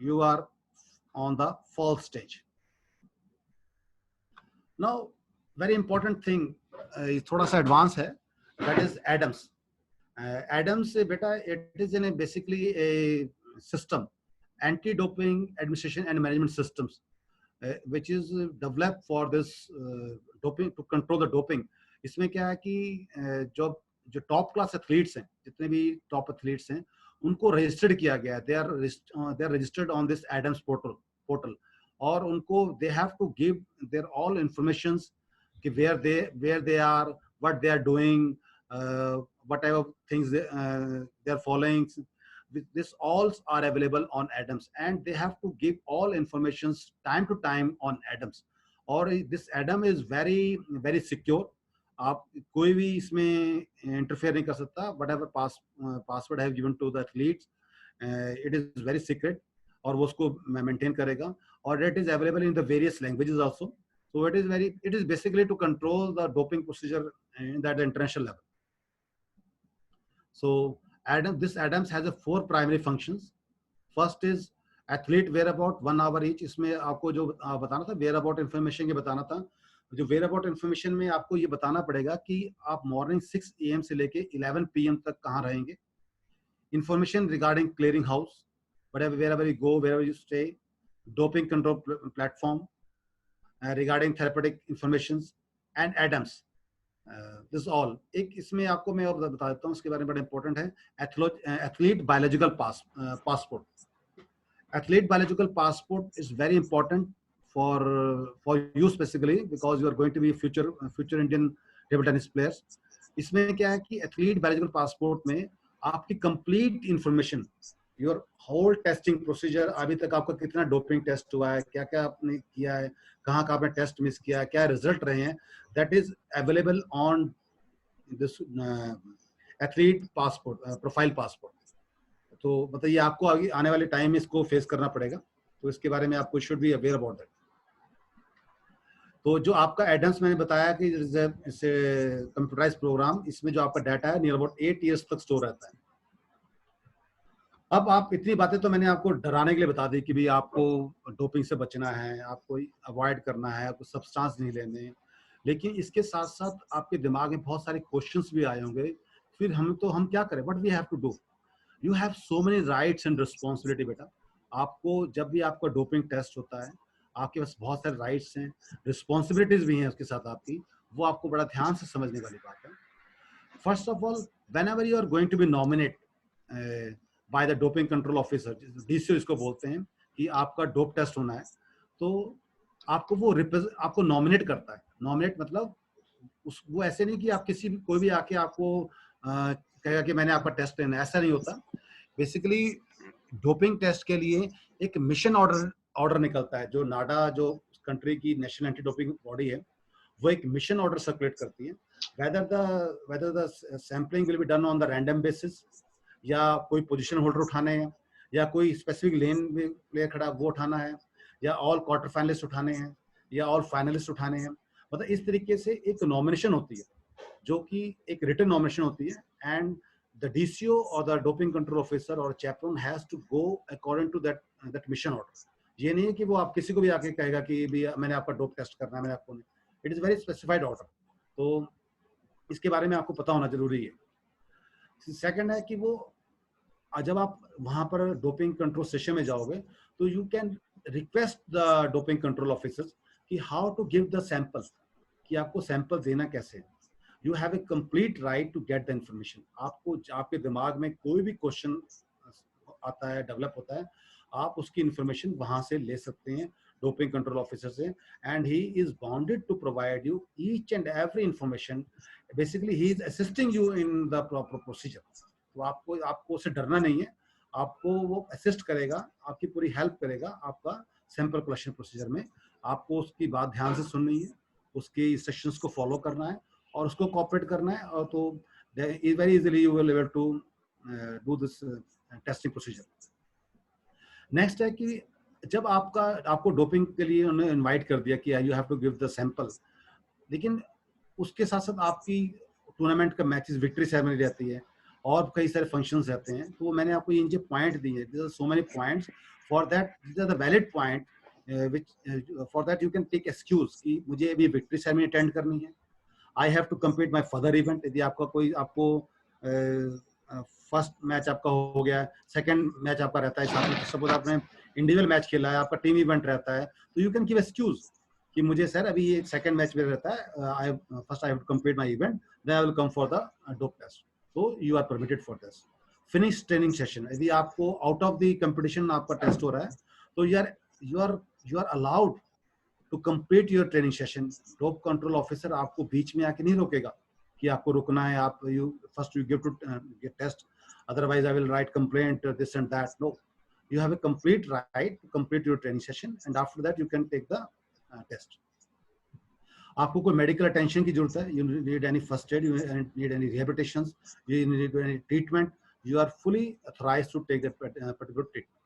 you are on the false stage. Now, very important thing, थोड़ा सा एडवांस है, that is ADAMS. ADAMS बेटा, it is basically a system, anti-doping administration and management systems, which is developed for this doping, to control the doping. इसमें क्या है कि जो टॉप क्लास एथलीट्स हैं, जितने भी टॉप एथलीट्स हैं, उनको रजिस्टर्ड किया गया. they are registered on this ADAMS portal, और उनको they have to give their all informations कि where they are, what they are doing, whatever things they are following. This all are available on Adams, and they have to give all informations time to time on Adams. और this Adam is very very secure. आप कोई भी इसमें इंटरफेयर नहीं कर सकता. whatever password I have given to the athletes, it is very secret, और वो उसको मेंटेन करेगा. और it is available in the various languages also. So it is basically to control the doping procedure at the international level. So this Adams has 4 primary functions. First is athlete whereabout 1 hour each. इसमें आपको जो बताना था whereabout information, ये बताना था. जो whereabout information में आपको ये बताना पड़ेगा कि आप morning 6 AM से लेके 11 PM तक कहाँ रहेंगे. Information regarding clearing house, wherever you go, wherever you stay. Doping control platform, regarding therapeutic informations, and Adams. This is all. एक इसमें आपको मैं और बता देता हूँ, इसके बारे में बड़ा important है. Athlete biological passport. Athlete biological passport is very important for you specifically, because you are going to be future Indian table tennis players. इसमें क्या है कि athlete biological passport में आपकी complete information, your whole testing procedure, अभी तक आपका कितना डोपिंग टेस्ट हुआ है, क्या क्या आपने किया है, कहाँ कहाँ आपने टेस्ट मिस किया है, क्या रिजल्ट रहे हैं, that is available on this athlete passport, profile passport. तो बताइए, आपको आगे आने वाले टाइम में इसको फेस करना पड़ेगा, तो इसके बारे में आपको should be aware about that. तो जो आपका एडम्स मैंने बताया कि इससे कंप्यूटराइज प्रोग्राम, इसमें जो आपका डाटा है नियर अबाउट 8 years तक स्टोर रहता है. अब आप इतनी बातें तो मैंने आपको डराने के लिए बता दी कि भी आपको डोपिंग से बचना है, आपको अवॉइड करना है, आपको सब्सटेंस नहीं लेने. लेकिन इसके साथ साथ आपके दिमाग में बहुत सारे क्वेश्चंस भी आए होंगे. फिर हम क्या करें, what we have to do. You have so many rights and responsibility. बेटा, आपको जब भी आपका डोपिंग टेस्ट होता है, आपके पास बहुत सारे राइट्स हैं, रिस्पॉन्सिबिलिटीज भी हैं उसके साथ आपकी. वो आपको बड़ा ध्यान से समझने वाली बात है. First of all, whenever you are going to be nominate by the doping control officer, DCO इसको बोलते हैं, कि आपका डोप टेस्ट होना है, तो आपको वो आपको नॉमिनेट करता है. नॉमिनेट मतलब वो ऐसे नहीं कि आप कोई भी आके आपको कहेगा कि मैंने आपका टेस्ट लेना है, ऐसा नहीं होता. बेसिकली डोपिंग टेस्ट के लिए एक मिशन ऑर्डर निकलता है. जो नाडा, जो कंट्री की नेशनल एंटी डोपिंग बॉडी है, वो एक मिशन ऑर्डर सर्कुलेट करती है. whether the sampling will be done on the random basis, या कोई पोजीशन होल्डर उठाने हैं, या कोई स्पेसिफिक लेन में प्लेयर खड़ा वो उठाना है, या ऑल क्वार्टर फाइनलिस्ट उठाने हैं, या ऑल फाइनलिस्ट उठाने हैं. मतलब इस तरीके से एक नॉमिनेशन होती है, जो कि एक रिटन नॉमिनेशन होती है. एंड द डीसीओ और द डोपिंग कंट्रोल ऑफिसर और chaperone has to go according to that mission order. ये नहीं है कि वो आप किसी को भी आके कहेगा कि भी मैंने आपका डोप टेस्ट करना है, मैंने आपको नहीं. It is very specified order. तो इसके बारे में आपको पता होना जरूरी है. सेकंड है कि वो जब आप वहां पर डोपिंग कंट्रोल सेशन में जाओगे, तो you can request the doping control officers कि how to give the sample, कि आपको सैंपल देना कैसे. You have a complete right to get the information. आपको आपके दिमाग में कोई भी क्वेश्चन आता है, डेवलप होता है, आप उसकी इंफॉर्मेशन वहां से ले सकते हैं डोपिंग कंट्रोल ऑफिसर से. And he is bounded to provide you each and every information. Basically he is assisting you in the proper procedure. तो आपको उससे डरना नहीं है. आपको वो असिस्ट करेगा, आपकी पूरी हेल्प करेगा आपका सैंपल कलेक्शन प्रोसीजर में. आपको उसकी बात ध्यान से सुननी है, उसके इंस्ट्रक्शंस को फॉलो करना है, और उसको कोऑपरेट करना है. और तो very easily you will able to do this testing procedure. Next है कि जब आपको डोपिंग के लिए उन्होंने इनवाइट कर दिया कि you have to give the sample, लेकिन उसके साथ साथ आपकी टूर्नामेंट का मैचेस, विक्ट्री सेरेमनी रहती है, और कई सारे फंक्शंस रहते हैं. तो मैंने आपको ये जो पॉइंट दिए, there are so many points. For that these are the valid point which for that you can take excuse कि मुझे अभी विक्ट्री सेरेमनी अटेंड करनी है. I have to complete my further event. यदि आपको फर्स्ट मैच आपका हो गया, सेकंड मैच आपका रहता है, साथ में सपोज आपने इंडिविजुअल मैच खेला है, आपका टीम इवेंट रहता है, तो यू कैन गिव एक्सक्यूज कि मुझे सर अभी ये सेकंड मैच में रहता है, first I have to complete my event, then I will come for the dope test. तो you are permitted for this. Finish training session, यदि आपको आउट ऑफ द कंपटीशन आपका टेस्ट हो रहा है, तो you are allowed to complete your training session. Dope control officer आपको बीच में आके नहीं रोकेगा. कि आपको रुकना है, आप you first you give to get test, otherwise I will write complaint, this and that. No, you have a complete right to complete your training session, and after that you can take the test. आपको कोई मेडिकल अटेंशन की जरूरत है, you need any first aid, you need any rehabilitation, you need any treatment, you are fully authorised to take that particular treatment.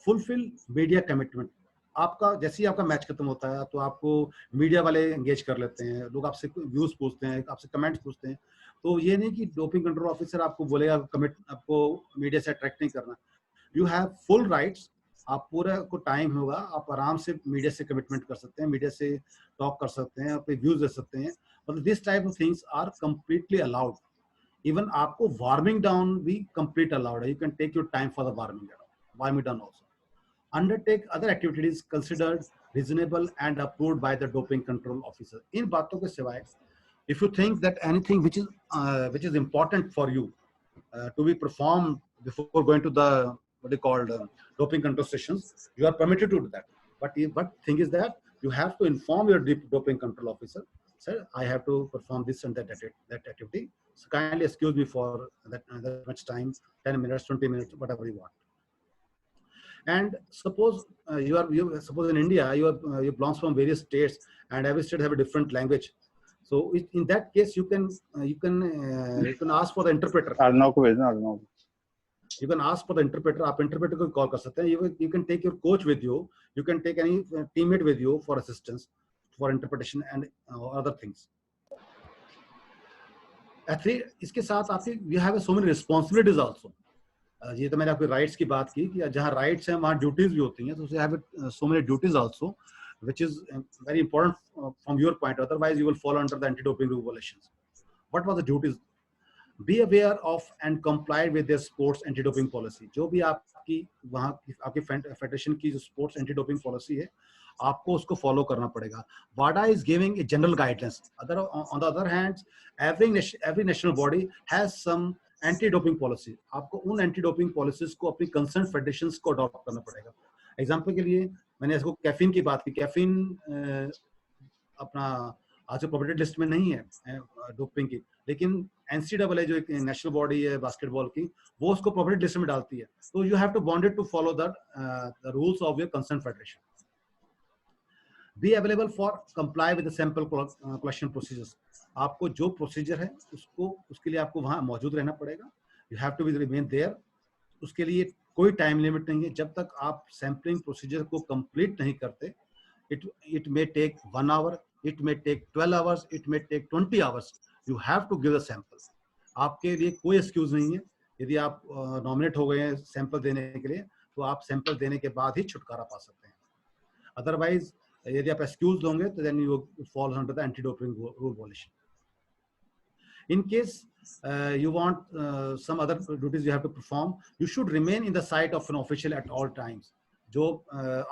Fulfil media commitment. आपका जैसे ही आपका मैच खत्म होता है तो आपको मीडिया वाले एंगेज कर लेते हैं, लोग आपसे व्यूज पूछते हैं, आपसे कमेंट्स पूछते हैं. तो ये नहीं कि डोपिंग कंट्रोल ऑफिसर आपको बोलेगा कमिट, आपको मीडिया से अट्रैक्ट नहीं करना. You have full rights. आप पूरा को टाइम होगा, आप आराम से मीडिया से कमिटमेंट कर सकते हैं, मीडिया से टॉक कर सकते हैं, अपने व्यूज दे सकते हैं. मतलब this type of things are completely allowed. Even आपको वार्मिंग डाउन भी कंप्लीट अलाउड है. You can take your time for the warming down also. Undertake other activities considered reasonable and approved by the doping control officer. इन बातों के सिवाय, if you think that anything which is important for you to be performed before going to the what they called doping control sessions, you are permitted to do that. But thing is that you have to inform your doping control officer, sir, I have to perform this and that activity. So kindly excuse me for that much time, 10 minutes, 20 minutes, whatever you want. And suppose suppose in India you belongs from various states, and every state have a different language. So in that case you can ask for the interpreter. You can ask for the interpreter. आप interpreter को call कर सकते हैं. You can take your coach with you. You can take any teammate with you for assistance, for interpretation and other things. इसके साथ आपके you have so many responsibilities also. ये तो मैंने आपके राइट्स की बात की कि जहाँ राइट्स हैं वहाँ ड्यूटीज भी होती हैं. तो you have so many duties also, which is very important from your point. Otherwise, you will fall under the anti-doping regulations. What was the duties? Be aware of and comply with their sports anti-doping policy. जो भी आपकी वहाँ आपकी फेडरेशन की जो स्पोर्ट्स एंटी-डोपिंग पॉलिसी है, आपको उसको फॉलो करना पड़ेगा. WADA is giving a general guidelines. On the other hand, every national body has some anti-doping policy. आपको उन एंटी-डोपिंग पॉलिसीज को अपनी कंसर्न फेडरेशंस को अडॉप्ट करना पड़ेगा. एग्जांपल के लिए मैंने इसको कैफीन की बात की. कैफीन अपना आज प्रोहिबिटेड लिस्ट में नहीं है डोपिंग की, लेकिन एनसीडब्ल्यू जो एक नेशनल बॉडी है बास्केटबॉल की, वो उसको प्रोहिबिटेड लिस्ट में डालती है. तो you have to bonded to follow the rules of your concern federation. Be available for comply with the sample collection procedures. आपको जो प्रोसीजर है उसके लिए आपको वहां मौजूद रहना पड़ेगा. You have to be remain there. उसके लिए कोई टाइम लिमिट नहीं है. जब तक आप सैंपलिंग प्रोसीजर को कंप्लीट नहीं करते, it may take 1 hour, it may take 12 hours, it may take 20 hours. You have to give the sample. आपके लिए कोई एक्सक्यूज नहीं है. यदि आप नॉमिनेट हो गए हैं सैंपल देने के लिए, तो आप सैंपल देने के बाद ही छुटकारा पा सकते हैं. अदरवाइज यदि आप एक्सक्यूज दोगे तो then you fall under the anti doping rule violation. In case you want some other duties you have to perform, you should remain in the sight of an official at all times. जो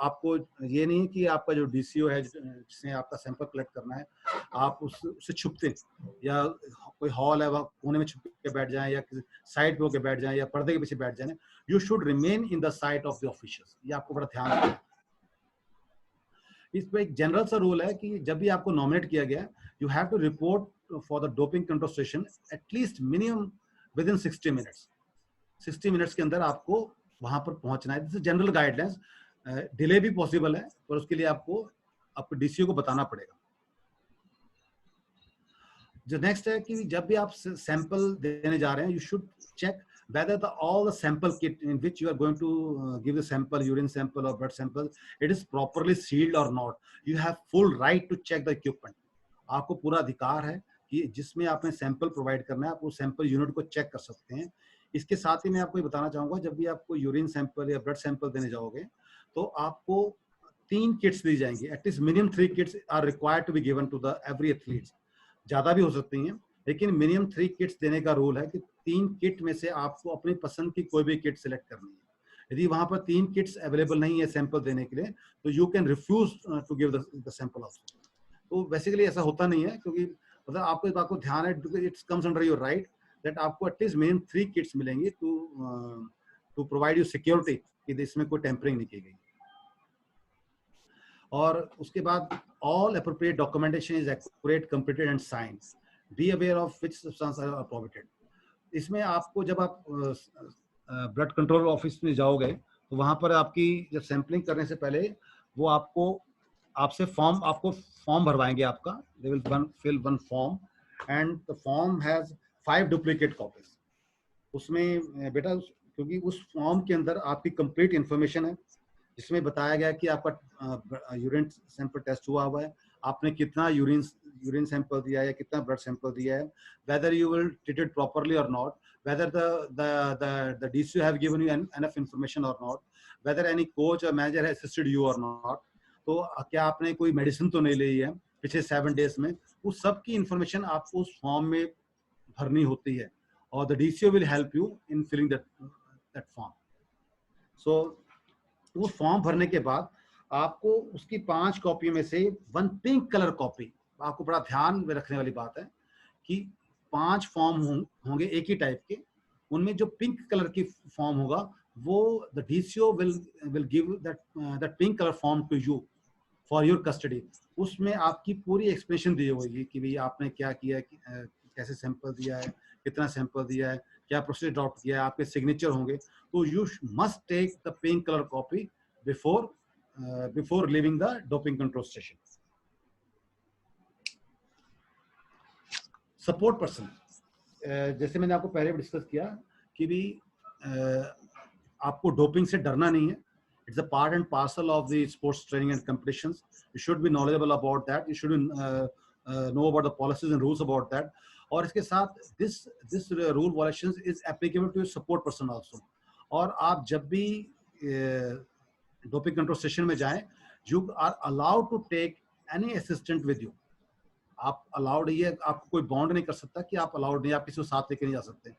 आपको ये नहीं कि आपका जो DCO है जिसने आपका सैंपल कलेक्ट करना है, आप उससे छुपते या कोई हॉल है वहाँ कोने में छुप के बैठ जाएं या साइड पे होके बैठ जाएं या पर्दे के पीछे बैठ जाएं. You should remain in the sight of the officials. ये आपको बड़ा ध्यान रखना है. इस पे एक जनरल सा रूल है कि जब भी आपको नॉमिनेट किया गया, you have to report for the doping control session at least minimum within 60 minutes. 60 minutes के अंदर आपको वहां पर पहुंचना है. This is general guidelines. Delay भी पॉसिबल है, पर उसके लिए आपको आपको डीसीओ को बताना पड़ेगा. जो नेक्स्ट है कि जब भी आप सैंपल देने जा रहे हैं, you should check whether all the sample kit in which you are going to give the sample, urine sample or blood sample, it is properly sealed or not. You have full right to check the equipment. आपको पूरा अधिकार है कि जिसमें आपने सैंपल प्रोवाइड करना है, आप उस सैंपल यूनिट को चेक कर सकते हैं. इसके साथ ही मैं आपको ये बताना चाहूंगा, जब भी आपको यूरिन सैंपल या ब्लड सैंपल देने जाओगे, तो आपको 3 किट्स दी जाएंगी. At least minimum 3 kits are required to be given to the every athlete. ज्यादा भी हो सकती हैं, लेकिन मिनिमम 3 किट्स देने का रूल है कि 3 किट में से आपको अपनी पसंद की कोई भी किट सिलेक्ट करनी है. यदि वहां पर 3 किट्स अवेलेबल नहीं है सैंपल देने के लिए, तो you can refuse to give the sample also. तो बेसिकली ऐसा होता नहीं है, क्योंकि मतलब आपको इस बात को ध्यान है, it's comes under your right that आपको एटलीस्ट मिनिमम 3 किट्स मिलेंगी टू प्रोवाइड यू सिक्योरिटी कि इसमें कोई टेम्परिंग नहीं की गई. और उसके बाद all appropriate documentation is accurate, completed and signed. Be aware of which substance are prohibited. इसमें आपको जब आप ब्लड कंट्रोल ऑफिस में जाओगे तो वहां पर आपकी जब सैंपलिंग करने से पहले वो आपसे फॉर्म भरवाएंगे आपका। They will fill one form and the form has 5 duplicate copies. उसमें बेटा क्योंकि उस फॉर्म के अंदर आपकी कंप्लीट इंफॉर्मेशन है, जिसमें बताया गया कि आपका यूरिन सैंपल टेस्ट हुआ है, आपने कितना यूरिन सैंपल दिया है, कितना ब्लड सैंपल दिया है, whether you will treat it properly or not, whether the DCO have given you enough information or not, whether any coach or manager has assisted you or not, तो क्या आपने कोई मेडिसिन तो नहीं ली है पिछले 7 डेज में, उस सब की इंफॉर्मेशन आपको उस फॉर्म में भरनी होती है और the DCO will help you in filling that form. So वो फॉर्म भरने के बाद आपको उसकी 5 कॉपी में से 1 पिंक कलर कॉपी, आपको बड़ा ध्यान में रखने वाली बात है कि 5 फॉर्म होंगे एक ही टाइप के, उनमें जो पिंक कलर की फॉर्म होगा वो the DCO will give that pink color form to you for your custody. उसमें आपकी पूरी एक्सप्लेनेशन दी होगी कि भाई आपने क्या किया, कैसे सैंपल दिया है, कितना सैंपल दिया है, क्या प्रोसीजर अडॉप्ट किया है, आपके सिग्नेचर होंगे। तो you must take the pink colour copy before leaving the doping control station. Support person, जैसे मैंने आपको पहले भी डिस्कस किया कि भी आपको डोपिंग से डरना नहीं है। It's a part and parcel of the sports training and competitions. You should be knowledgeable about that. You should know about the policies and rules about that. और इसके साथ this rule violations is applicable to your support person also. और आप जब भी doping control session में जाएं, you are allowed to take any assistant with you. आप allowed, ये आपको कोई bond नहीं कर सकता कि आप allowed नहीं, आप किसी को साथ लेके नहीं जा सकते।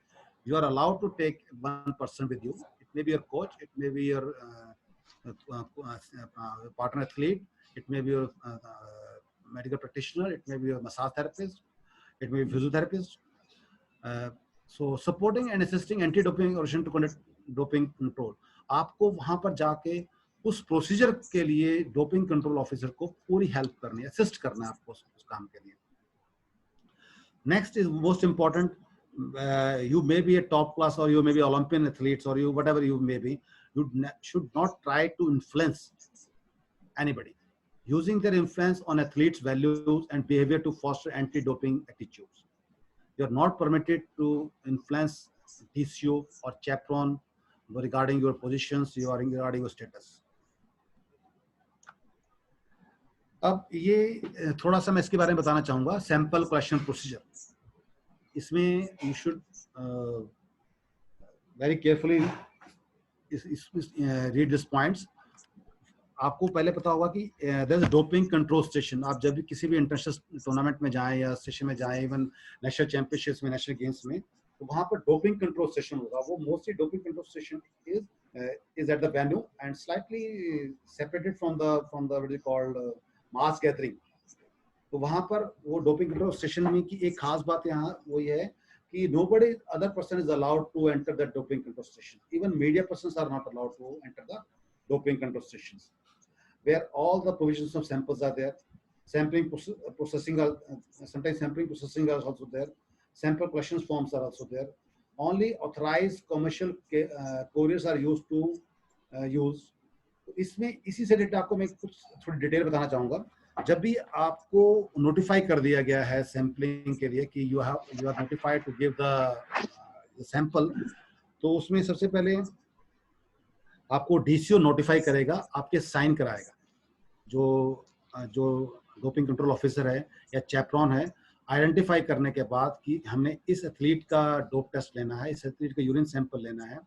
You are allowed to take one person with you. It may be your coach, it may be your partner athlete, it may be your medical practitioner, it may be your massage therapist, it may be physiotherapist. So supporting and assisting anti-doping organization to conduct doping control. आपको वहां पर जाके उस प्रोसीजर के लिए डोपिंग कंट्रोल ऑफिसर को पूरी हेल्प करनी है, असिस्ट करना है आपको उस काम के लिए। Next is most important, you may be a top class or you may be Olympian athletes or you whatever you may be, you should not try to influence anybody using their influence on athletes' values and behavior to foster anti-doping attitudes. You are not permitted to influence DCO or chaperone regarding your positions, regarding your status. अब ये थोड़ा सा मैं इसके बारे में बताना चाहूंगा, सैंपल कलेक्शन प्रोसीजर। इसमें you should very carefully read these points. आपको पहले पता होगा कि there is a doping control station. आप जब भी किसी भी इंटरनेशनल टूर्नामेंट में जाएं या सेशन में जाएं, इवन नेशनल चैंपियनशिप्स में, नेशनल गेम्स में, तो वहां पर डोपिंग कंट्रोल स्टेशन होगा। वो mostly doping control station is at the venue and slightly separated from the what is called mass gathering. तो वहां पर वो डोपिंग कंट्रोल स्टेशन में की एक खास बात यहाँ वो ये है कि nobody other person is allowed to enter the doping control station. Even media persons are not allowed to enter the doping control stations, where all the provisions of samples are there. Sampling processing are sometimes sampling processing are also there. Sample collection forms are also there. Only authorized commercial couriers are used to use. इसमें इसी से रिलेटेड आपको मैं कुछ थोड़ी डिटेल बताना चाहूँगा। जब भी आपको नोटिफाई कर दिया गया है सैम्पलिंग के लिए कि you are notified to give the sample, तो उसमें सबसे पहले आपको DCO नोटिफाई करेगा, आपके साइन कराएगा। जो डोपिंग कंट्रोल ऑफिसर है या चैपरॉन है, आइडेंटिफाई करने के बाद कि हमने इस एथलीट का डोप टेस्ट लेना है, इस एथलीट का यूरिन सैंपल लेना है,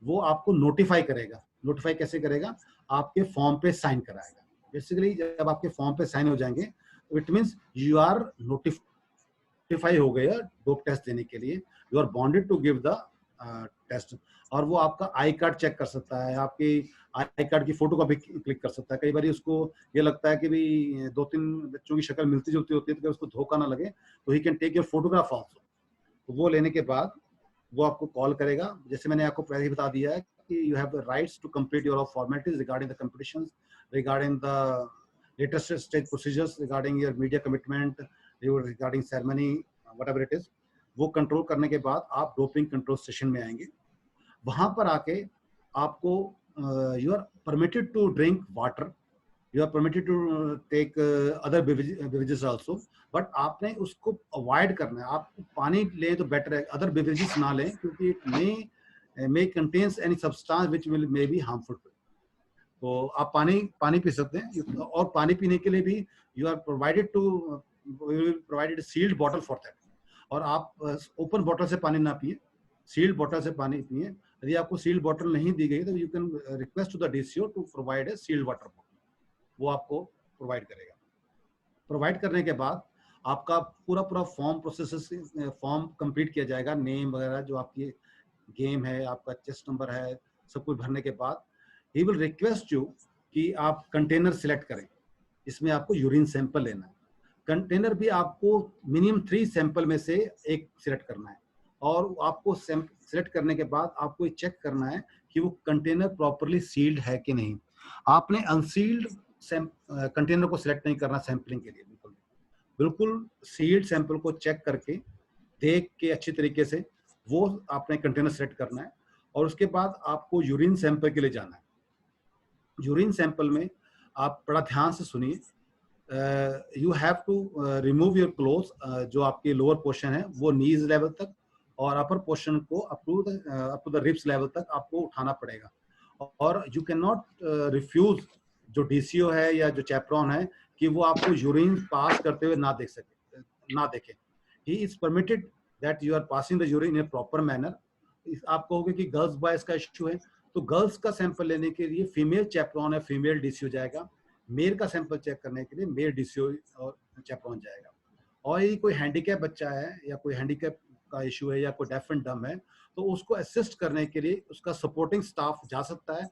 वो आपको नोटिफाई करेगा। नोटिफाई कैसे करेगा? आपके फॉर्म पे साइन कराएगा। बेसिकली जब आपके फॉर्म पे साइन हो जाएंगे तो it means you are notify हो गया डोप टेस्ट देने के लिए, you are bonded to give the test. और वो आपका आई कार्ड चेक कर सकता है, आपकी आई कार्ड की फोटो कॉपी क्लिक कर सकता है। कई बार उसको ये लगता है कि भाई 2-3 बच्चों की शक्ल मिलती जुलती होती है तो उसको धोखा ना लगे, तो he can take your photograph also. तो वो लेने के बाद वो आपको कॉल करेगा। जैसे मैंने आपको पहले ही बता दिया है कि you have the rights to complete your formalities regarding the competitions, regarding the latest stage procedures, regarding your media commitment, regarding ceremony whatever it is, वो कंट्रोल करने के बाद आप डोपिंग कंट्रोल स्टेशन में आएंगे। वहां पर आके आपको you are permitted to drink water, you are permitted to take other beverages also, but आपने उसको अवॉइड करना है। आप पानी लें तो बेटर है, अदर बेवरेजेस ना लें, क्योंकि it may contains any substance which may be harmful to you. तो आप पानी पी सकते हैं, और पानी पीने के लिए भी you are provided sealed bottle for that. और आप ओपन बॉटल से पानी ना पिए, सील्ड बॉटल से पानी पिए। यदि आपको सील्ड बॉटल नहीं दी गई तो you can request to the DCO to provide a sealed water bottle, वो आपको प्रोवाइड करेगा। प्रोवाइड करने के बाद आपका पूरा फॉर्म कंप्लीट किया जाएगा, नेम वगैरह जो आपकी गेम है, आपका चेस्ट नंबर है, सब कुछ भरने के बाद ही विल रिक्वेस्ट यू कि आप कंटेनर सिलेक्ट करें। इसमें आपको यूरिन सैंपल लेना है। कंटेनर भी आपको मिनिमम 3 सैंपल में से एक सिलेक्ट करना है, और आपको सिलेक्ट करने के बाद आपको ये चेक करना है कि वो कंटेनर प्रॉपरली सील्ड है कि नहीं। आपने अनसील्ड कंटेनर को सिलेक्ट नहीं करना सैंपलिंग के लिए। बिल्कुल सील्ड सैंपल को चेक करके, देख के अच्छी तरीके से वो आपने कंटेनर सेलेक्ट करना है। और उसके बाद आपको यूरिन सैंपल के लिए जाना है। यूरिन सैंपल में आप बड़ा ध्यान से सुनिए, you have to remove your cloth, जो आपके लोअर पोर्शन है वो नीज लेवल तक, और अपर पोर्शन को up to the ribs level तक आपको उठाना पड़ेगा। और यू कैन नॉट रिफ्यूज जो डीसीओ है या जो चैपरॉन है कि वो आपको यूरिन पास करते हुए ना देखे। He is permitted that you are passing the urine in a proper manner. आप कहोगे कि गर्ल्स बॉयज का इश्यू है, तो गर्ल्स का सैंपल लेने के लिए फीमेल चैपरॉन या फीमेल डीसीओ जाएगा, मेल का सैंपल चेक करने के लिए मेल डीसीओ और चैपरॉन जाएगा। और यदि कोई हैंडीकैप बच्चा है या कोई हैंडीकैप का इशू है या कोई डेफ एंड डम है, तो उसको असिस्ट करने के लिए उसका सपोर्टिंग स्टाफ जा सकता है,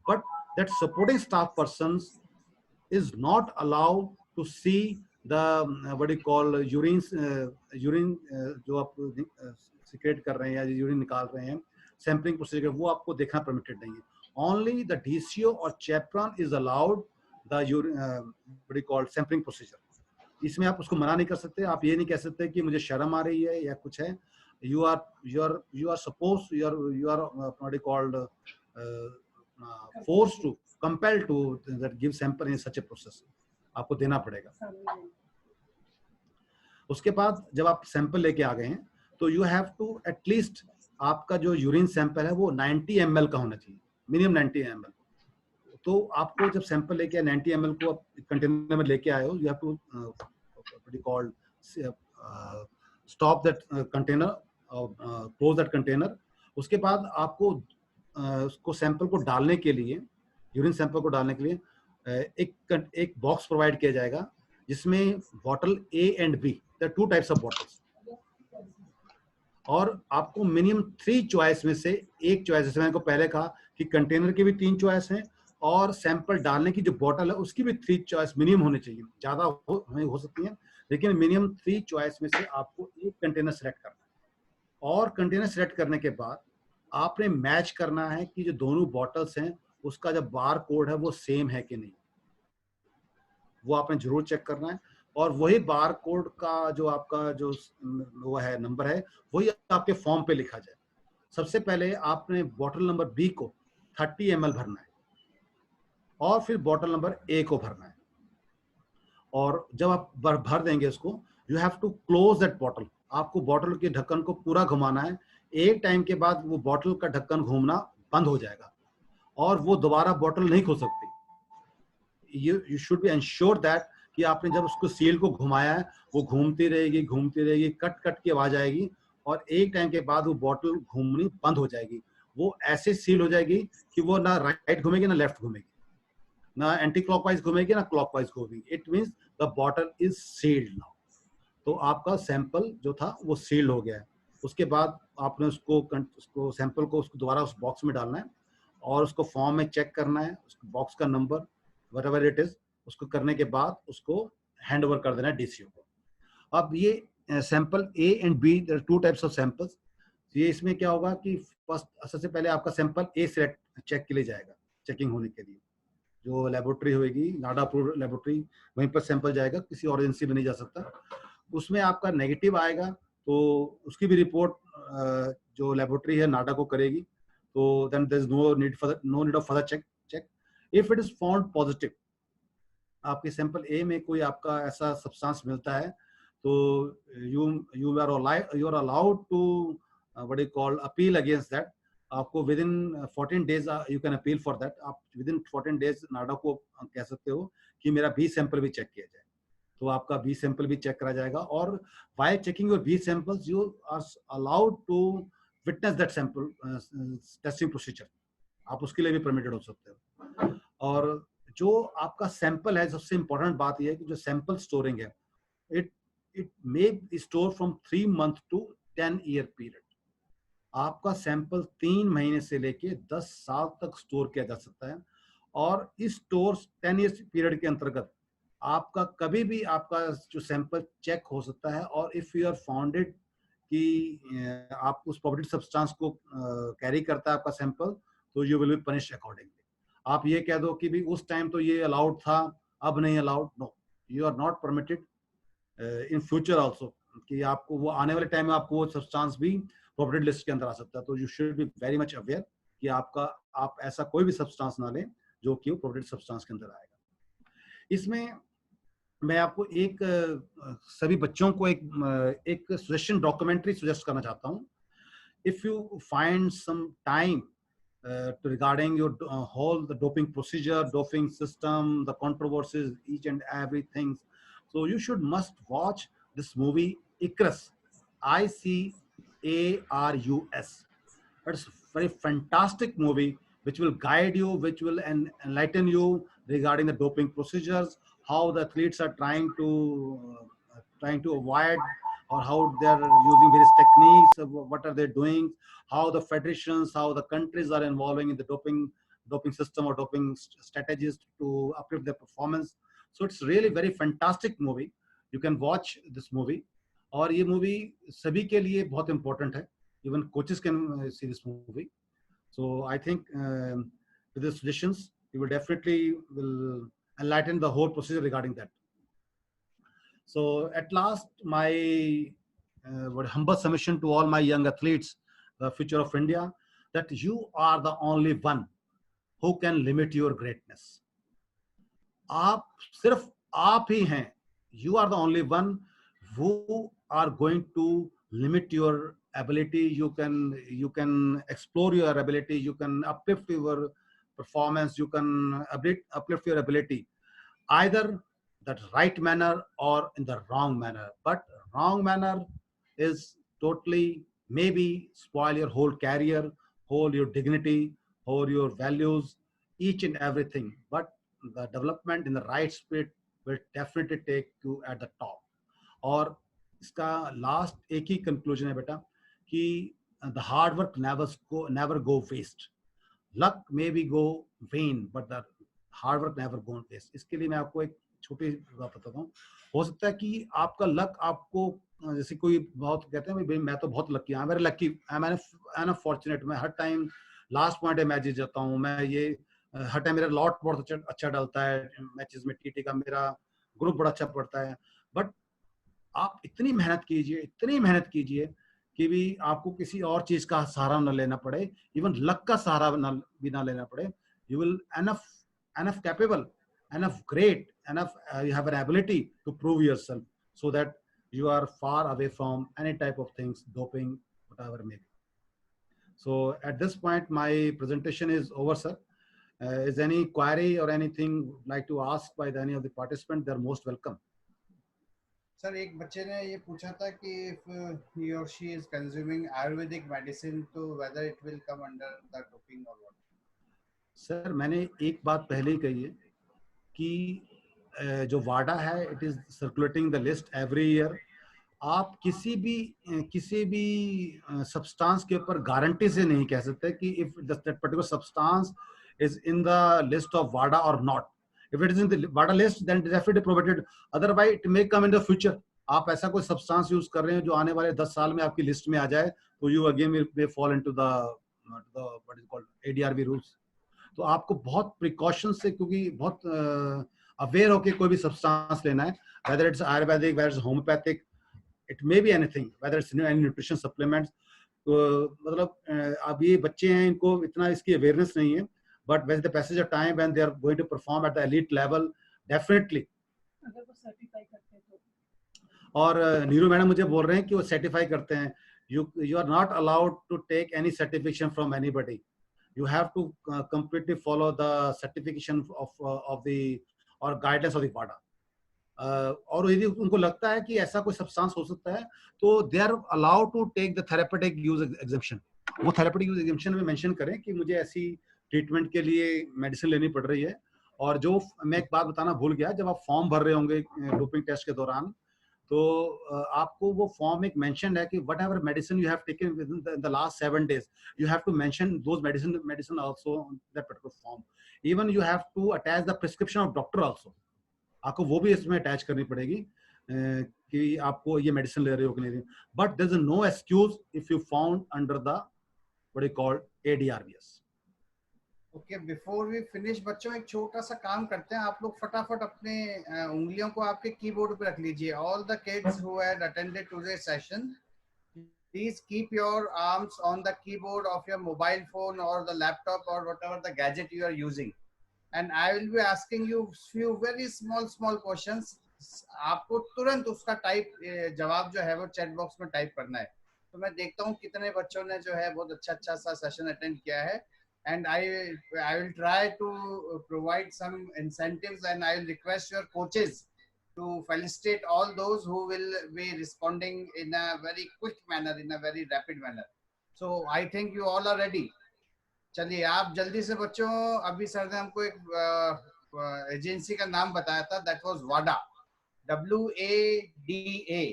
but that supporting staff persons is not allowed to see the what you call urine जो आप सिक्रेट कर रहे हैं या यूरिन निकाल रहे हैं, सैंपलिंग प्रोसीजर वो आपको देखना परमिटेड नहीं है। ओनली द डीसीओ और chaperone is allowed the what you call sampling procedure. इसमें आप उसको मना नहीं कर सकते। आप ये नहीं कह सकते कि मुझे शर्म आ रही है या कुछ है। you are supposed you are what you called forced to compelled to that give sample in such a process, आपको देना पड़ेगा। उसके बाद जब आप सैंपल लेके आ गए हैं तो यू हैव टू एटलीस्ट, आपका जो यूरिन सैंपल है वो 90 ml का होना चाहिए, मिनिमम 90 ml। तो आपको जब सैंपल लेके 90 ml को आप कंटेनर में लेके आए हो, you have to what you call stop that container, close that container। उसके बाद आपको उसको सैंपल को डालने के लिए, यूरिन सैंपल को डालने के लिए एक बॉक्स प्रोवाइड किया जाएगा जिसमें bottle A and B, there are 2 types of bottles, और आपको मिनिमम 3 चॉइस में से एक चॉइस, जैसे मैंने को पहले कहा कि कंटेनर की भी 3 चॉइस हैं और सैंपल डालने की जो बॉटल है उसकी भी 3 चॉइस मिनिमम होनी चाहिए। ज्यादा हो सकती है, लेकिन मिनिमम 3 चॉइस में से आपको एक कंटेनर सेलेक्ट करना है। और कंटेनर सेलेक्ट करने के बाद आपने मैच करना है कि जो दोनों बॉटल्स हैं उसका जो बार कोड है वो सेम है कि नहीं, वो आपने जरूर चेक करना है। और वही बार कोड का जो आपका जो वो है नंबर है, वही आपके फॉर्म पे लिखा जाए। सबसे पहले आपने बॉटल नंबर बी को 30 ml भरना है, और फिर बॉटल नंबर ए को भरना है। और जब आप भर देंगे इसको, you have to close that bottle. आपको बॉटल के ढक्कन को पूरा घुमाना है। एक टाइम के बाद वो बॉटल का ढक्कन घूमना बंद हो जाएगा और वो दोबारा बॉटल नहीं खुल सकती। You should be ensure that कि आपने जब उसको सील को घुमाया है वो घूमती रहेगी, कट की आवाज आएगी, और एक टाइम के बाद वो बॉटल घूमनी बंद हो जाएगी। वो ऐसे सील हो जाएगी कि वो ना राइट घूमेगी ना लेफ्ट घूमेगी, ना एंटी क्लॉकवाइज घूमेगी ना क्लॉकवाइज घूमेगी। It means the bottle is sealed now. तो आपका सैंपल जो था वो सील्ड हो गया है। उसके बाद आपने उसको सैंपल को उसको दोबारा उस बॉक्स में डालना है और उसको फॉर्म में चेक करना है, उसको बॉक्स का नंबर व्हाटएवर इट इज, उसको करने के बाद उसको हैंड ओवर कर देना है डीसीओ को। अब ये sample A and B, there are 2 types of samples. ये इसमें क्या होगा कि फर्स्ट सबसे पहले आपका सैंपल ए सिलेक्ट चेक के लिए जाएगा, चेकिंग होने के लिए। जो लेबोरेटरी होगी, नाडा अप्रूव्ड लेबोरेटरी, वहीं पर सैंपल जाएगा, किसी और एजेंसी में नहीं जा सकता। उसमें आपका नेगेटिव आएगा तो उसकी भी रिपोर्ट जो लेबोरेटरी है नाडा को करेगी. तो then there is no need of further check. If it is found positive, आपके सैंपल ए में कोई आपका ऐसा सब्सटेंस मिलता है, तो you are allowed to what you call appeal against that. आपको within 14 days you can appeal for that. आप विद इन 14 डेज नाडा को कह सकते हो कि मेरा बी सैंपल भी चेक किया जाए. तो आपका बी सैंपल भी चेक करा जाएगा. और while checking your B samples you are allowed to witness that sample testing procedure. आप उसके लिए भी परमिटेड हो सकते हो. और जो आपका सैंपल है, सबसे इंपॉर्टेंट बात यह है कि जो सैंपल स्टोरिंग है, it it may store from 3 month to 10 year period. आपका सैंपल 3 महीने से लेके 10 साल तक स्टोर किया जा सकता है. और इस स्टोर 10 ईयर पीरियड के अंतर्गत आपका कभी भी आपका जो सैंपल चेक हो सकता है. और इफ यू आर फाउंडेड कि आप उस प्रोबेबली सब्सटेंस को कैरी करता है आपका सैंपल, तो you will be punished accordingly. आप ये कह दो कि भी उस टाइम तो ये अलाउड था, अब नहीं allowed. No, you are not permitted in future also, कि आपको वो आने वाले टाइम में आपको वो सब्सटेंस भी प्रोहिबिटेड लिस्ट के अंदर आ सकता है. तो you should be very much aware कि आप ऐसा कोई भी सब्सटेंस ना लें जो कि वो प्रोहिबिटेड सब्सटेंस के अंदर आएगा. इसमें मैं आपको सभी बच्चों को एक सजेशन डॉक्यूमेंट्री सजेस्ट करना चाहता हूँ. If you find some time regarding your whole the doping procedure, doping system, the controversies, each and everything, so you must watch this movie Icarus, ICARUS. It's a very fantastic movie which will guide you, which will enlighten you regarding the doping procedures, how the athletes are trying to avoid, or how they're using various techniques, what are they doing, how the federations, how the countries are involving in the doping system or doping strategies to uplift their performance. So it's really very fantastic movie. You can watch this movie. और ये मूवी सभी के लिए बहुत important है. Even coaches can see this movie. So I think with the suggestions, you will definitely enlighten the whole procedure regarding that. So at last, my humble submission to all my young athletes, the future of India, that you are the only one who can limit your greatness. आप सिर्फ आप ही हैं. You are the only one who are going to limit your ability. You can explore your ability. You can uplift your performance. You can uplift your ability either that right manner or in the wrong manner. But wrong manner is totally maybe spoil your whole career, whole your dignity, whole your values, each and everything. But the development in the right spirit will definitely take you at the top. और इसका लास्ट एक ही कंक्लूजन है बेटा कि the hard work never go waste. Luck may be go vain, but the hard work never go waste. इसके लिए मैं आपको एक छोटी बात बताता हूँ. हो सकता है कि आपका लक आपको, जैसे कोई बहुत कहते हैं भाई मैं तो बहुत लकी हूँ, मेरे लकी, आई एम फॉर्चुनेट, मैं हर टाइम लास्ट पॉइंट मैच जीत जाता हूँ, मैं ये हर टाइम मेरा लॉट बहुत अच्छा डलता है मैचेस में, टीटी का मेरा ग्रुप बड़ा अच्छा पड़ता है. बट आप इतनी मेहनत कीजिए कि भी आपको किसी और चीज का सहारा न लेना पड़े, इवन लक का सहारा भी ना लेना पड़े. You will enough capable, enough great, enough you have an ability to prove yourself, so that you are far away from any type of things, doping, whatever may be. So at this point my presentation is over, sir. Is any query or anything like to ask by any of the participants? They're most welcome. Sir एक बच्चे ने ये पूछा था कि if he or she is consuming Ayurvedic medicine, तो whether it will come under the doping or what? Sir मैंने एक बात पहले ही कही है कि जो वाडा है, it is circulating the list every year. आप किसी भी सब्सटेंस के ऊपर गारंटी से नहीं कह सकते कि if that particular substance is in the list of वाडा और not. If it is in the WADA list, then definitely prohibited. Otherwise, it may come in the future. आप ऐसा कोई सब्सटेंस यूज कर रहे हैं जो आने वाले 10 साल में आपकी लिस्ट में आ जाए, तो you again will fall into the what is called ADRB rules. तो आपको बहुत प्रिकॉशन से, क्योंकि बहुत अवेयर होके कोई भी सब्सटेंस लेना है, whether it's Ayurvedic, whether it's homeopathic, It may be anything, whether it's any nutrition supplements. तो मतलब अब ये बच्चे हैं, इनको इतना इसकी अवेयरनेस नहीं है, but with the passage of time when they are going to perform at the elite level, definitely. अगर वो सर्टिफाई करते हैं तो। और नीरू मैडम मुझे बोल रहे हैं कि वो सर्टिफाई करते हैं. You are not allowed to take any certification from anybody. You have to completely follow the certification of the or guidance of the WADA. और यदि उनको लगता है कि ऐसा कोई सब्सटेंस हो सकता है, तो they are allowed to take the therapeutic use exemption. वो थेरेपेटिक यूज एग्जेम्पशन में मेंशन करें कि मुझे ऐसी ट्रीटमेंट के लिए मेडिसिन लेनी पड़ रही है. और जो मैं एक बात बताना भूल गया, जब आप फॉर्म भर रहे होंगे डोपिंग टेस्ट के दौरान, तो आपको वो फॉर्म एक मेंशन है कि what ever medicine you have taken with in the last 7 days, you have to mention those medicine also on that particular form. Even you have to attach the prescription of doctor also. आपको वो भी इसमें अटैच करनी पड़ेगी कि आपको ये मेडिसिन ले रहे हो कि नहीं. But there is no excuse if you found under the what you called ADRBS. Okay, before we finish बच्चों एक छोटा सा काम करते हैं. आप लोग फटाफट अपने उंगलियों को आपके कीबोर्ड पे रख लीजिए. All the kids who had attended today's session, please keep your arms on the keyboard of your mobile phone और द लैपटॉप और whatever the gadget you are using, and I will be asking you few very small questions. आपको तुरंत उसका जवाब जो है वो चैट बॉक्स में टाइप करना है. तो मैं देखता हूँ कितने बच्चों ने जो है बहुत अच्छा सा सेशन अटेंड किया है. And I will try to provide some incentives, and I will request your coaches to felicitate all those who will be responding in a very quick manner, in a very rapid manner. So I think you all are ready. चलिए आप जल्दी से बच्चों. अभी सर ने हमको एक एजेंसी का नाम बताया था, दैट वाज वाडा, WADA.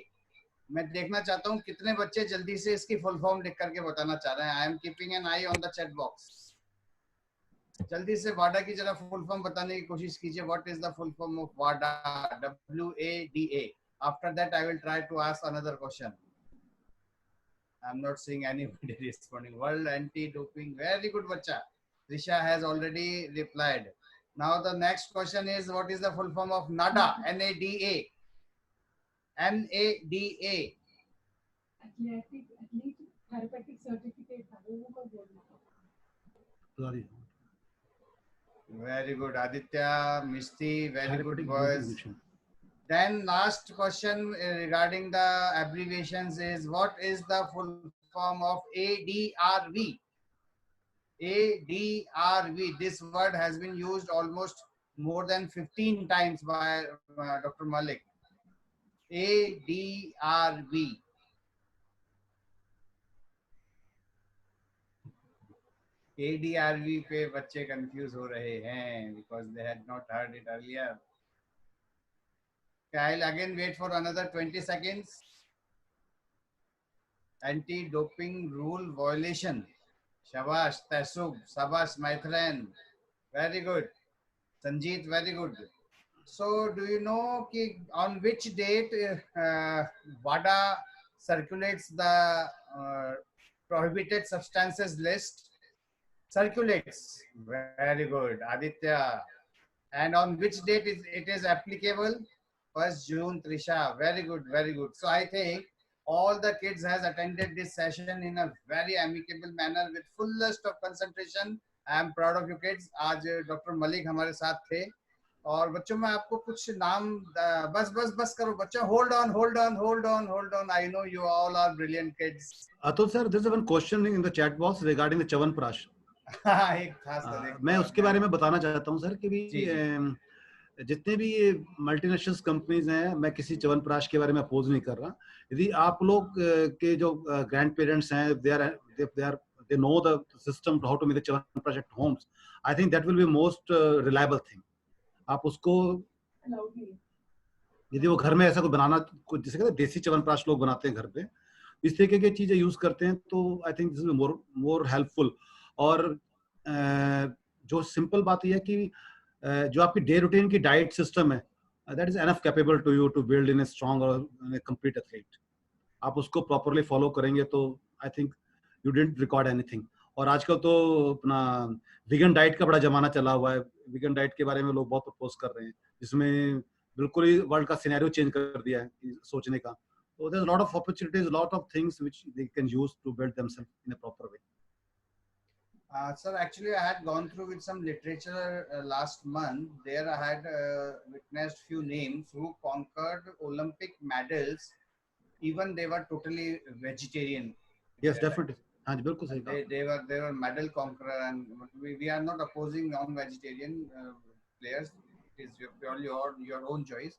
मैं देखना चाहता हूँ कितने बच्चे जल्दी से इसकी फुल फॉर्म लिख करके बताना चाह रहे हैं. I am keeping an I on the chat box. जल्दी से वाडा की जरा फुल फॉर्म बताने की कोशिश कीजिए. What is the full form of वाडा? WADA. After that I will try to ask another question. I'm not seeing anybody responding. World Anti-Doping. Very good, bacha. Trisha has already replied. Now the next question is, what is the full form of NADA? NADA. NADA. Athlete therapeutic certificate. Very good, Aditya, Mishti. Very good, boys. Then last question regarding the abbreviations is, what is the full form of ADRV? ADRV. This word has been used almost more than 15 times by Dr. Malik. ADRV. ADRV पे बच्चे कंफ्यूज हो रहे हैं because they had not heard it earlier. I'll again wait for another 20 seconds. Anti-doping rule violation. Shabash, Tasub, Sabash, Maithran. Very good. Sanjeet, very good. So, do you know on which date WADA circulates the prohibited substances list? Circulates. Very good, Aditya. And on which date it is applicable? 1st June, Trisha. Very good, very good. So I think all the kids has attended this session in a very amicable manner with fullest of concentration. I am proud of you kids. आज डॉक्टर मलिक हमारे साथ थे. और बच्चों मैं आपको कुछ नाम बस करो बच्चों. hold on. I know you all are brilliant kids. Atul sir, there is one question in the chat box regarding the Chyawanprash. एक खास मैं उसके बारे में बताना चाहता हूँ सर कि भी जितने भी ये मल्टीनेशनल कंपनीज हैं, मैं किसी च्यवनप्राश के बारे में अपोज नहीं कर रहा. यदि आप लोग के जो ग्रैंड पेरेंट्स हैं, they know the system how to make the chyawanprash at homes, I think that will be most reliable thing. आप उसको यदि वो घर में ऐसा कोई बनाना, जैसे कहते हैं देसी च्यवनप्राश लोग बनाते हैं घर पे, इस तरीके की चीजें यूज करते हैं, तो I think this is more helpful. और जो सिंपल बात यह है कि जो आपकी डे रूटीन की डाइट सिस्टम है, that is enough capable to you to build in a strong और कंप्लीट एथलीट. आप उसको प्रॉपरली फॉलो करेंगे तो I think you didn't record anything. और आजकल तो अपना वीगन डाइट का बड़ा जमाना चला हुआ है. वीगन डाइट के बारे में लोग बहुत प्रपोज कर रहे हैं, जिसमें बिल्कुल ही वर्ल्ड का सिनेरियो चेंज कर दिया है सोचने का. So there's a lot of opportunities, a lot of things which they can use to build themselves in a proper way. Sir, actually, I had gone through with some literature last month. There, I had witnessed few names who conquered Olympic medals. Even they were totally vegetarian. Yes, definitely. हाँ जी, बिल्कुल सही They, कहा. they were medal conqueror, and we are not opposing non-vegetarian players. It is purely your own choice.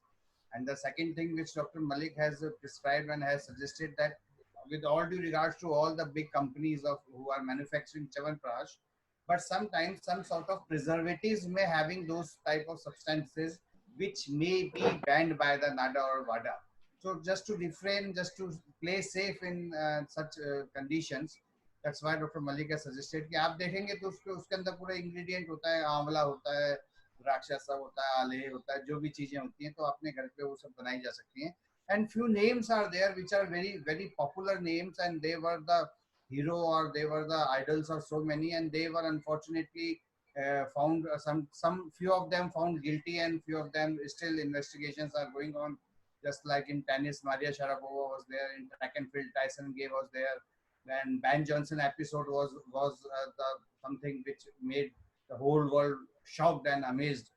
And the second thing which Dr. Malik has prescribed and has suggested that, with all due regards to all the big companies of who are manufacturing Chyawanprash, but sometimes some sort of preservatives may having those type of substances which may be banned by the NADA or WADA. So just to refrain, just to play safe in such conditions, that's why Dr. Malik has suggested कि आप देखेंगे तो उसके अंदर पूरा ingredient होता है, आंवला होता है, द्राक्षासा होता है, आले होता है, जो भी चीजें होती हैं तो अपने घर पे वो सब बनाई जा सकती हैं. And few names are there which are very popular names, and they were the hero or they were the idols of so many, and they were unfortunately found some few of them found guilty, and few of them still investigations are going on. Just like in tennis, Maria Sharapova was there. In track and field, Tyson Gay was there. Then Ben Johnson episode was the something which made the whole world shocked and amazed.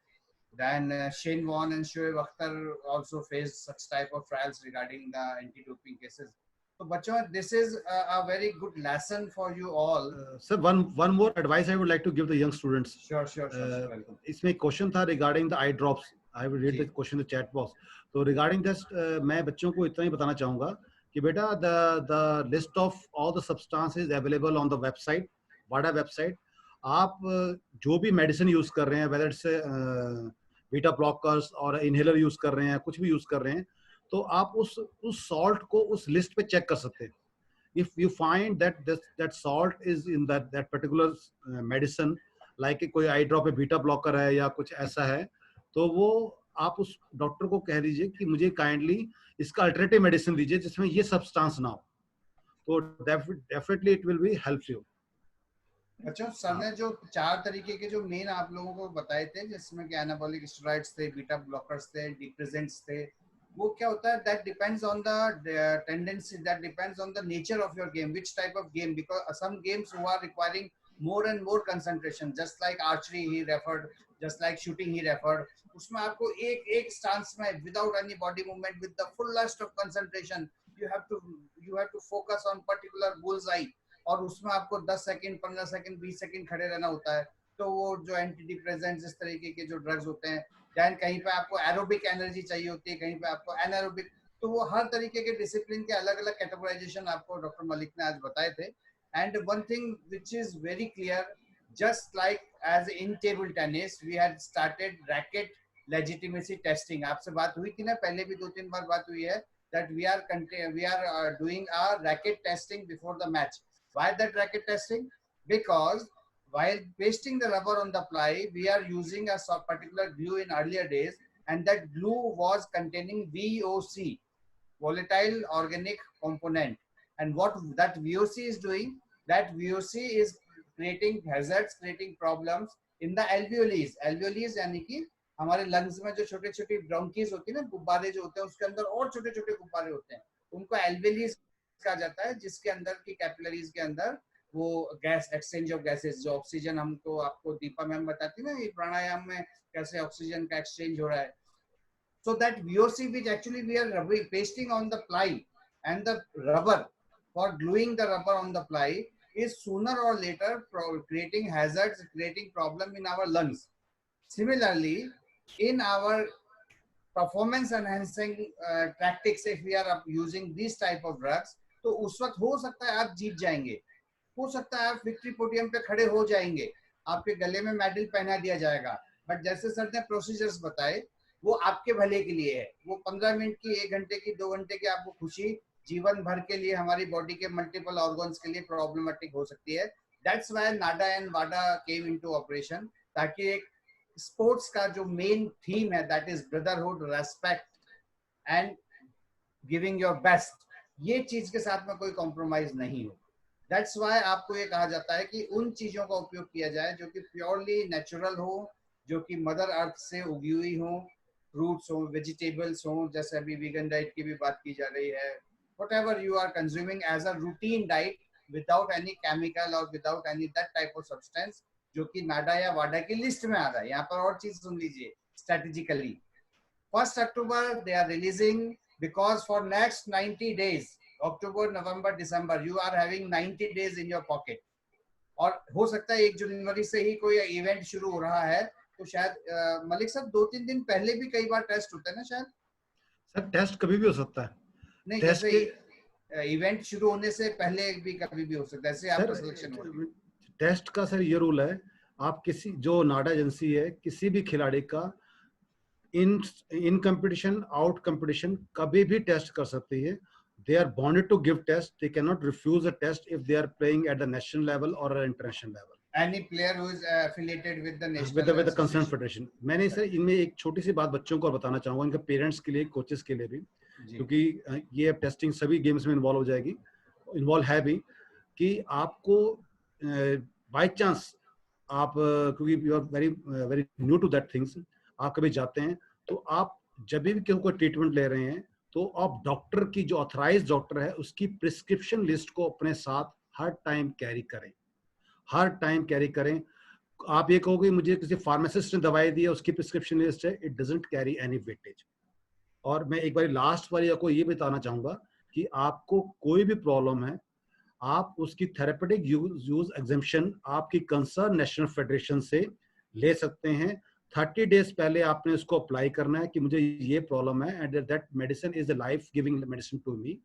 Then Shane Warne and Shoaib Akhtar also faced such type of trials regarding the anti-doping cases. So, bachcho, this is a very good lesson for you all. Sir, one more advice I would like to give the young students. Sure. Welcome. इसमें क्वेश्चन था regarding the eye drops. I will read the question in the chat box. So regarding this, मैं बच्चों को इतना ही बताना चाहूँगा कि बेटा the list of all the substances available on the website, WADA website, आप जो भी मेडिसिन यूज कर रहे हैं, whether it's बीटा ब्लॉकर्स और इनहेलर यूज कर रहे हैं, कुछ भी यूज कर रहे हैं, तो आप उस सॉल्ट को उस लिस्ट पे चेक कर सकते हैं. If you find that salt is in that particular medicine, like कोई आई ड्रॉप है, बीटा ब्लॉकर है या कुछ ऐसा है, तो वो आप उस डॉक्टर को कह दीजिए कि मुझे काइंडली इसका अल्टरनेटिव मेडिसिन दीजिए जिसमें ये सब्सटेंस ना हो, तो definitely it will be help you. अच्छा, सर ने जो 4 तरीके के जो मेन आप लोगों को बताए थे, जिसमें कि एनाबॉलिक स्टेरॉइड्स थे, बीटा ब्लॉकर्स थे, डिप्रेसेंट्स थे, वो क्या होता है, that depends on the tendency, that depends on the nature of your game, which type of game, because some games who are requiring more and more concentration, just like archery he referred, just like shooting he referred, उसमें आपको एक स्टांस में without any body movement, with the fullest of concentration, you have to focus on particular bullseye, और उसमें आपको 10 सेकंड 15 सेकंड 20 सेकंड खड़े रहना होता है. तो वो जो एंटी डिप्रेसेंट्स इस तरीके के जो ड्रग्स होते हैं, दैन कहीं पे आपको एरोबिक एनर्जी चाहिए होती है, कहीं पे आपको एनारोबिक, तो वो हर तरीके के डिसिप्लिन के अलग अलग कैटेगराइजेशन आपको डॉक्टर मलिक ने आज बताए थे. And one thing which is very clear, just like as in table tennis, we had started racket legitimacy testing. आपसे बात हुई थी ना, पहले भी 2-3 बार बात हुई है, that we are doing a racket testing before the match. Why that racket testing? Because while pasting the rubber on the ply, we are using a particular glue in earlier days, and that glue was containing VOC, volatile organic component. And what that VOC is doing, that VOC is creating hazards, creating problems in the alveoles. Alveoles यानी कि हमारे लंग्स में जो छोटे छोटे ब्रोंकीज होती है ना, गुब्बारे जो होते हैं, उसके अंदर और छोटे छोटे गुब्बारे होते हैं, उनको alveoles कहा जाता है, जिसके अंदर की कैपिलरीज के अंदर वो गैस, एक्सचेंज ऑफ गैसेस, जो ऑक्सीजन हमको आपको दीपा मैम बताती ना, ये प्राणायाम में कैसे ऑक्सीजन का एक्सचेंज हो रहा है. So that VOC which actually we are pasting on the ply, and the rubber, for gluing the rubber on the ply, is sooner or later creating hazards, creating problem in our lungs. Similarly, in our performance enhancing tactics, if we are using these type of drugs, तो उस वक्त हो सकता है आप जीत जाएंगे, हो सकता है आप विक्ट्री पोडियम पे खड़े हो जाएंगे, आपके गले में मेडल पहना दिया जाएगा, बट जैसे सर ने प्रोसीजर्स बताए, वो आपके भले के लिए है. वो 15 मिनट की, 1 घंटे की, 2 घंटे की आपको खुशी जीवन भर के लिए हमारी बॉडी के मल्टीपल ऑर्गन्स के लिए प्रॉब्लमेटिक हो सकती है. That's why Nada and Wada came into operation, ताकि एक स्पोर्ट्स का जो मेन थीम है, that is brotherhood, respect and giving your best, ये चीज के साथ में कोई कॉम्प्रोमाइज नहीं हो. दैट्स व्हाई आपको ये कहा जाता है कि उन चीजों का उपयोग किया जाए जो कि प्योरली नेचुरल हो, जो कि मदर अर्थ से उगी हुई हो, फ्रूट्स हो, वेजिटेबल्स हो, जैसे अभी वीगन डाइट की भी बात की जा रही है, whatever you are consuming as a routine diet without any chemical or without any that type of substance, जो कि नाडा या वाडा की लिस्ट में आ रहा है। यहाँ पर और चीज सुन लीजिए strategically. 1st October they are releasing, because for next 90 days, October, November, December, you are having 90 days in your pocket. और हो सकता है 1 जनवरी से ही कोई इवेंट शुरू हो रहा है, तो शायद मलिक साहब 2-3 दिन पहले भी कई बार टेस्ट होता है ना शायद? सर टेस्ट कभी भी हो सकता है। नहीं, टेस्ट जैसे इवेंट शुरू होने से पहले भी कभी भी हो सकता है, ऐसे आपका सिलेक्शन हो रहा है। टेस्ट का सर ये रूल है, आप किसी जो नाडा एजेंसी है किसी भी खिलाड़ी का इन कंपटीशन आउट कंपटीशन कभी भी टेस्ट कर सकती है। They are bonded to give test. They cannot refuse a test if they are playing at the national level or an international level. Any player who is affiliated with the national with the concerned federation. मैंने सर इनमें एक छोटी सी बात बच्चों को बताना चाहूंगा, इनके पेरेंट्स के लिए, कोचेस के लिए भी, क्योंकि ये टेस्टिंग सभी गेम्स में इन्वॉल्व हो जाएगी, इन्वॉल्व है भी, कि आपको बाय चांस आप क्योंकि you are very very new to that things, आप कभी जाते हैं तो आप जब भी कोई ट्रीटमेंट ले रहे हैं तो आप डॉक्टर की जो ऑथराइज्ड डॉक्टर है उसकी प्रिस्क्रिप्शन लिस्ट को अपने साथ हर टाइम कैरी करें, हर टाइम कैरी करें। आप ये कहोगे मुझे किसी फार्मासिस्ट ने दवाई दी है उसकी प्रिस्क्रिप्शन लिस्ट है, it doesn't carry any weightage. और मैं एक बार लास्ट बार आपको ये बताना चाहूंगा कि आपको कोई भी प्रॉब्लम है, आप उसकी थेरेपेटिक यूज एग्जेम्पशन आपकी कंसर्न नेशनल फेडरेशन से ले सकते हैं। 30 डेज पहले आपने उसको अप्लाई करना है कि मुझे ये प्रॉब्लम है and that medicine is the life giving medicine to me.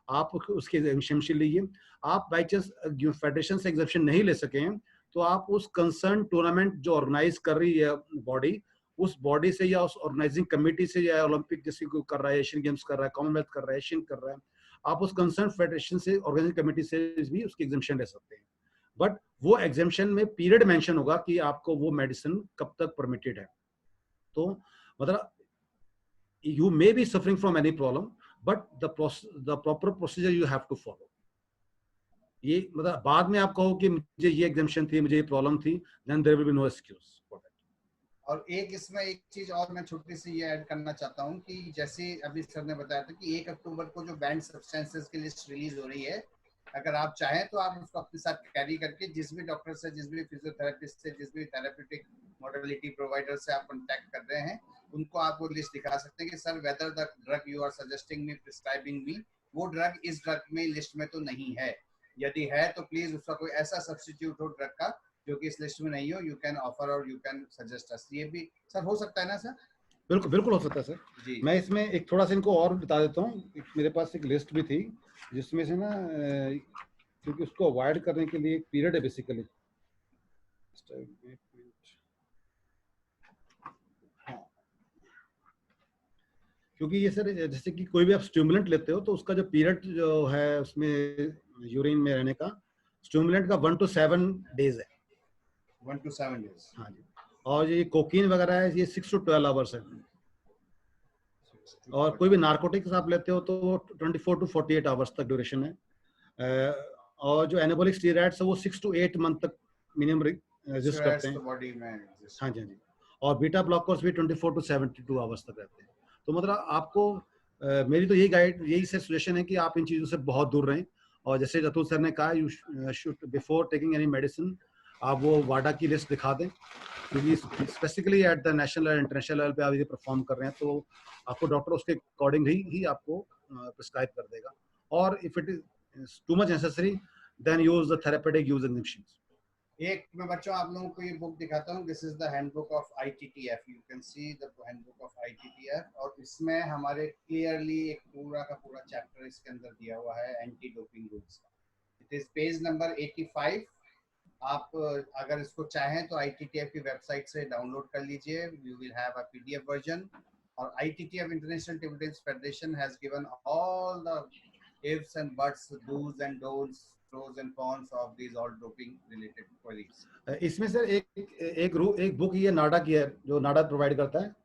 आप उसके एग्जेम्पशन लीजिए। आप बाई चांस फेडरेशन से एग्जेम्पशन नहीं ले सके हैं तो आप उस कंसर्न टूर्नामेंट जो ऑर्गेनाइज कर रही है बॉडी, उस बॉडी से या उस ऑर्गेनाइजिंग कमेटी से, या ओलंपिक जैसे को कर रहा है, एशियन गेम्स कर रहा है, कॉमनवेल्थ कर रहा है, एशियन कर रहा है, आप उस कंसर्न फेडरेशन से, ऑर्गेनाइजिंग कमेटी से भी उसकी एग्जेम्पशन ले सकते हैं। बट वो एग्जेम्पशन में पीरियड मेंशन होगा कि आपको वो मेडिसिन कब तक परमिटेड है। तो मतलब you may be suffering from any problem but the proper procedure you have to follow. ये मतलब बाद में आप कहो कि मुझे ये एग्जेम्पशन थी, मुझे ये प्रॉब्लम थी, then there will be no excuse for that. और एक इसमें एक चीज और मैं छोटी सी ये ऐड करना चाहता हूँ कि जैसे अभी सर ने बताया था कि 1 अक्टूबर को जो बैंड सब्सटेंसेस की लिस्ट रिलीज हो रही है, अगर आप चाहें तो आप उसको अपने साथ कैरी करके जिस भी डॉक्टर से, जिस भी फिजियोथेरेपिस्ट से, जिस भी थेरेप्यूटिक मॉडलिटी प्रोवाइडर से आप कांटेक्ट कर रहे हैं, उनको आप वो लिस्ट दिखा सकते हैं कि sir whether the drug you are suggesting me, prescribing me, वो ड्रग इस ड्रग में लिस्ट में तो नहीं है। यदि है तो प्लीज उसका कोई ऐसा सब्स्टिट्यूट हो ड्रग का जो कि इस लिस्ट में नहीं हो, यू कैन ऑफर और यू कैन सजेस्ट अस। ये भी सर हो सकता है ना सर? बिल्कुल बिल्कुल हो सकता है सर जी। मैं इसमें एक थोड़ा सा इनको और बता देता हूँ। मेरे पास एक लिस्ट भी थी जिसमें से ना, क्योंकि उसको अवॉइड करने के लिए एक पीरियड है बेसिकली। क्योंकि ये सर जैसे कि कोई भी आप स्टिमुलेंट लेते हो तो उसका जो पीरियड जो है उसमें यूरिन में रहने का, स्टिमुलेंट का 1 to 7 डेज है। 1 to 7 डेज, हाँ जी। और ये कोकीन वगैरह है, ये 6 to 12 आवर्स है। और कोई भी नार्कोटिक्स आप लेते हो तो 24 to 48 आवर्स तक ड्यूरेशन है। और जो एनाबॉलिक स्टेरॉइड्स है वो 6 to 8 मंथ तक मिनिमम रेजिस्ट करते हैं बॉडी में। हाँ जी, हाँ जी। और बीटा ब्लॉकर्स भी 24 to 72 आवर्स तक रहते हैं। तो मतलब आपको मेरी तो यही से सजेशन है कि आप इन चीज़ों से बहुत दूर रहें। और जैसे अतुल सर ने कहा, you should before taking any medicine आप वो वाडा की लिस्ट दिखा दें, क्योंकि स्पेसिफिकली एट द नेशनल और इंटरनेशनल लेवल पे आप ये परफॉर्म कर रहे हैं तो आपको डॉक्टर उसके अकॉर्डिंग ही आपको प्रिस्क्राइब कर देगा। और if it is too much necessary then use the therapeutic use exemptions. एक मैं बच्चों आप लोगों को ये बुक दिखाता हूँ। This is the handbook of ITTF, you can see the handbook of ITTF। और इसमें हमारे क्लियरली एक पूरा का पूरा चैप्टर इसके अंदर दिया हुआ है एंटी डोपिंग रूल्स का। It is page number 85। आप अगर इसको चाहें तो ITTF की वेबसाइट से डाउनलोड कर लीजिए, you will have a PDF version. और ITTF international table tennis federation has given all the ifs and buts, do's and don'ts, pros and cons of these all doping related queries. इसमें सर एक बुक ये नाडा की है जो नाडा प्रोवाइड करता है,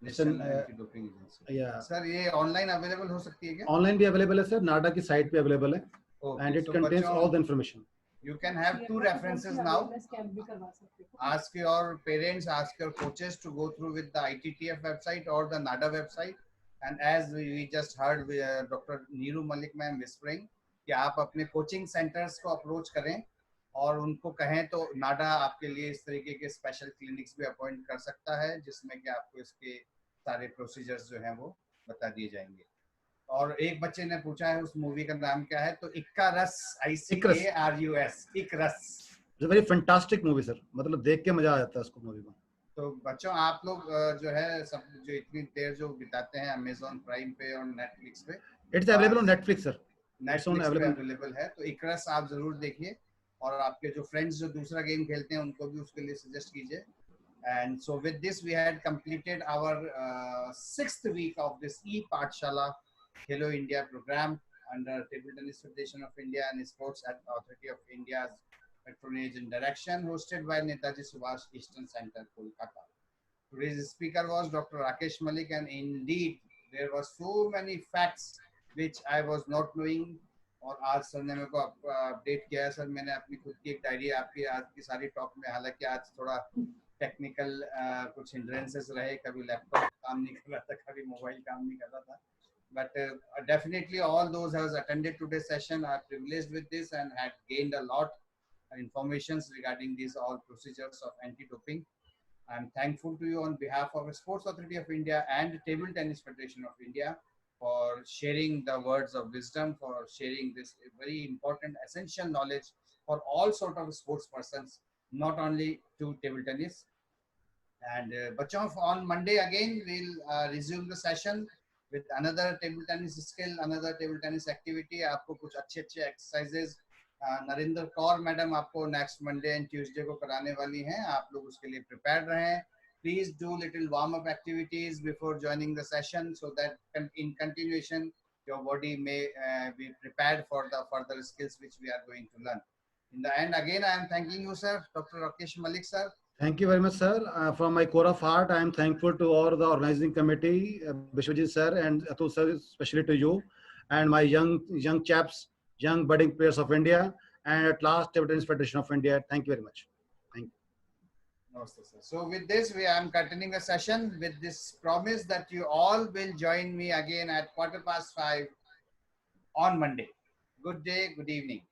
national anti doping agency. Sir ये ऑनलाइन अवेलेबल हो सकती है क्या? ऑनलाइन भी अवेलेबल है सर, नाडा की साइट पे अवेलेबल है and it contains all the information. You can have 2 references now. Ask your parents, ask your coaches to go through with the ITTF website or the NADA website And as we just heard Dr. Neeru Malik ma'am whispering कि आप अपने कोचिंग सेंटर्स को अप्रोच करें और उनको कहें तो नाडा आपके लिए इस तरीके के स्पेशल क्लिनिक्स भी अपॉइंट कर सकता है जिसमें कि आपको इसके सारे प्रोसीजर्स जो हैं वो बता दिए जाएंगे। और एक बच्चे ने पूछा है उस मूवी का नाम क्या है, तो इक्का रस, ICARUS, Icarus. It's very fantastic movie sir, मतलब देख के मजा आ जाता है उसको मूवी को। तो बच्चों आप लोग जो है सब जो इतनी देर जो बिताते हैं अमेजोन प्राइम पे और नेटफ्लिक्स पे, it's available on Netflix sir, Netflix पे अवेलेबल है, तो इकरस आप जरूर देखिए और आपके जो फ्रेंड्स जो दूसरा गेम खेलते हैं उनको भी उसके लिए सजेस्ट कीजिए। And so with this we had completed our 6th week of this e-Pathshala Hello India program under Table Tennis Federation of India and Sports Authority of India's patronage and direction, hosted by Netaji Subhash Eastern Center, Kolkata. Today's speaker was Dr. Rakesh Malik, and indeed there were so many facts which I was not knowing. और आज सर ने मेरे को अपडेट किया है। सर मैंने अपनी खुद की एक डायरी आपकी आज की सारी टॉक में, हालांकि आज थोड़ा टेक्निकल कुछ हिंड्रेंसेस रहे, कभी लैपटॉप काम नहीं कर रहा था, कभी मोबाइल काम नहीं कर रहा था, but definitely all those has attended today's session are privileged with this and had gained a lot informations regarding these all procedures of anti-doping. I am thankful to you on behalf of the Sports Authority of India and Table Tennis Federation of India for sharing the words of wisdom, for sharing this very important essential knowledge for all sort of sports persons, not only to table tennis. And bachon, on Monday again we'll resume the session with another table tennis skill, another table tennis activity. आपको कुछ अच्छे exercises नरेंद्र कौर मैडम आपको नेक्स्ट मंडे एंड ट्यूसडे को कराने वाली हैं, आप लोग उसके लिए प्रिपेयर्ड रहें। Please do little warm-up activities before joining the session so that in continuation your body may be prepared for the further skills which we are going to learn. In the end, again, I am thanking you, sir, Dr. Rakesh Malik, sir. Thank you very much, sir. From my core of heart, I am thankful to all the organizing committee, Bishwajit sir and Atul sir, especially to you, and my young chaps, young budding players of India, and at last, Table Tennis Federation of India. Thank you very much. Thank you. Namaste, sir. So with this, I am continuing the session with this promise that you all will join me again at 5:15 on Monday. Good day, good evening.